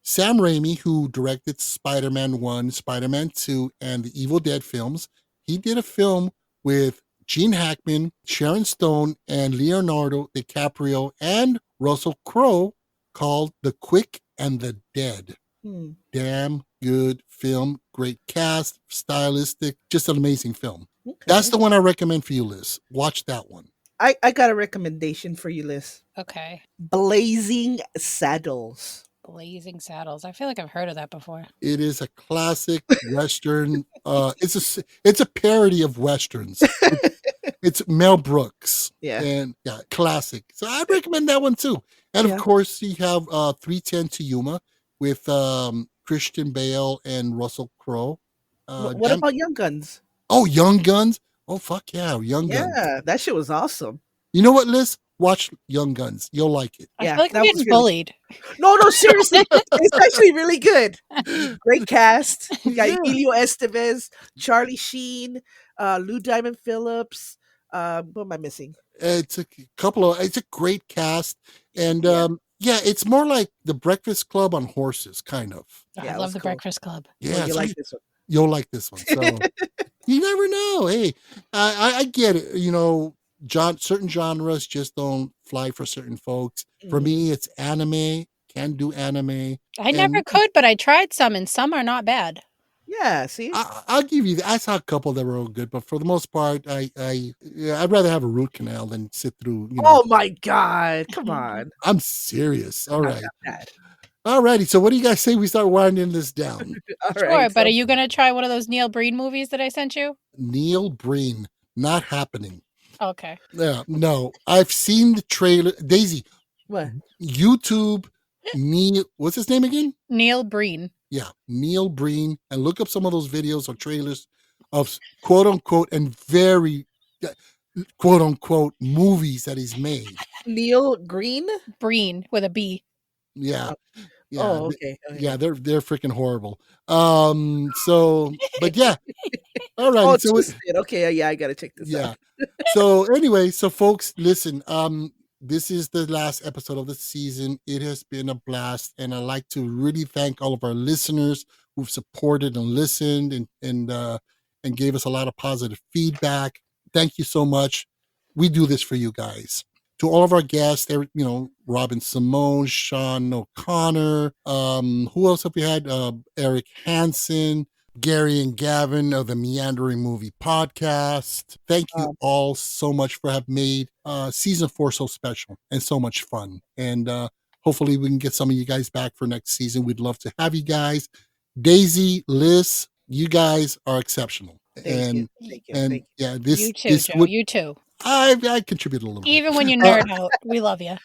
Sam Raimi, who directed Spider-Man 1, Spider-Man 2, and the Evil Dead films. He did a film with Gene Hackman, Sharon Stone, and Leonardo DiCaprio and Russell Crowe called The Quick and the Dead. Damn good film. Great cast, stylistic, just an amazing film. Okay. That's the one I recommend for you, Liz. Watch that one. I got a recommendation for you, Liz. Okay. Blazing Saddles. Blazing Saddles. I feel like I've heard of that before. It is a classic Western. It's a parody of Westerns. It's Mel Brooks. Yeah. And yeah, classic. So I'd recommend that one too. And of course, you have 310 to Yuma with Christian Bale and Russell Crowe. What about Young Guns? Oh, Young Guns. Oh, fuck yeah. Young Guns. Yeah, that shit was awesome. You know what, Liz? Watch Young Guns. You'll like it. I feel like I'm getting bullied. No, seriously. It's actually really good. Great cast. You got Emilio Estevez, Charlie Sheen, Lou Diamond Phillips. What am I missing? It's a great cast. And it's more like the Breakfast Club on horses, kind of. I love the Breakfast Club. Yeah, you like this one. You'll like this one. So you never know. Hey, I get it. You know, certain genres just don't fly for certain folks. For me, it's anime. Can do anime. I never could, but I tried some, and some are not bad. Yeah, see, I'll give you that. I saw a couple that were all good, but for the most part, I'd rather have a root canal than sit through. Oh my God! Come on. I'm serious. All right. All righty. So, what do you guys say we start winding this down? Sure, but are you going to try one of those Neil Breen movies that I sent you? Neil Breen, not happening. Okay. Yeah, no. I've seen the trailer. Daisy. What? YouTube. Neil. What's his name again? Neil Breen. Yeah, Neil Breen, and look up some of those videos or trailers of quote unquote and very quote unquote movies that he's made. Neil Green? Breen with a B. Yeah. Yeah. Oh, okay. Yeah, they're freaking horrible. So, but yeah. All right. Oh, so okay, yeah, I gotta check this out. So anyway, so folks, listen, this is the last episode of the season. It has been a blast, and I'd like to really thank all of our listeners who've supported and listened and gave us a lot of positive feedback. Thank you so much. We do this for you guys. To all of our guests, Robin Simone, Sean O'Connor, who else have we had? Eric Hansen, Gary and Gavin of the Meandering Movie Podcast. Thank you all so much for having made season 4 so special and so much fun. And hopefully we can get some of you guys back for next season. We'd love to have you guys. Daisy, Liss, you guys are exceptional. Thank you. Yeah, this you too, this Joe. would, You too. I contribute a little bit. Even when you nerd out, we love you.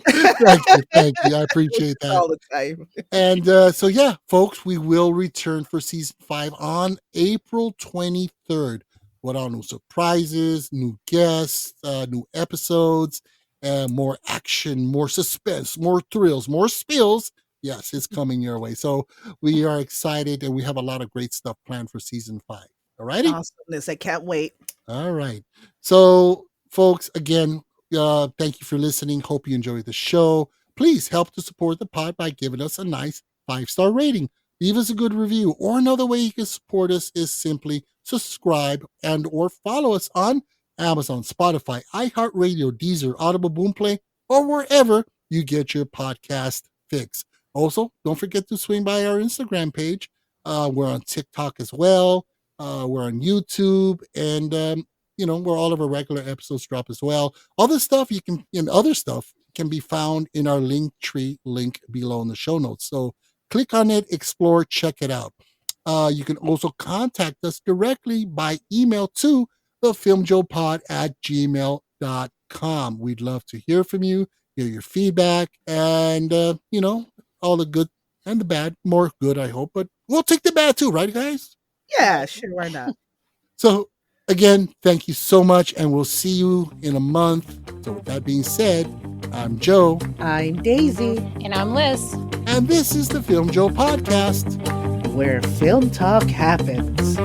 Thank you. I appreciate that. All the time. And so, yeah, folks, we will return for season 5 on April 23rd. What are new surprises, new guests, new episodes, and more action, more suspense, more thrills, more spills. Yes, it's coming your way. So we are excited, and we have a lot of great stuff planned for season 5. All righty? Awesomeness. I can't wait. All right. So, folks, again, thank you for listening. Hope you enjoyed the show. Please help to support the pod by giving us a nice 5-star rating. Leave us a good review. Or another way you can support us is simply subscribe and or follow us on Amazon, Spotify, iHeartRadio, Deezer, Audible, Boomplay, or wherever you get your podcast fix. Also, don't forget to swing by our Instagram page. We're on TikTok as well. We're on YouTube, and where all of our regular episodes drop as well. All this stuff other stuff can be found in our LinkTree link below in the show notes. So click on it, explore, check it out. You can also contact us directly by email to thefilmjoepod@gmail.com. We'd love to hear from you, hear your feedback, and all the good and the bad. More good, I hope, but we'll take the bad too, right, guys? Yeah, sure, why not? So again, thank you so much, and we'll see you in a month. So with that being said, I'm Joe. I'm Daisy. And I'm Liz. And this is the Filmjoe Podcast, where film talk happens.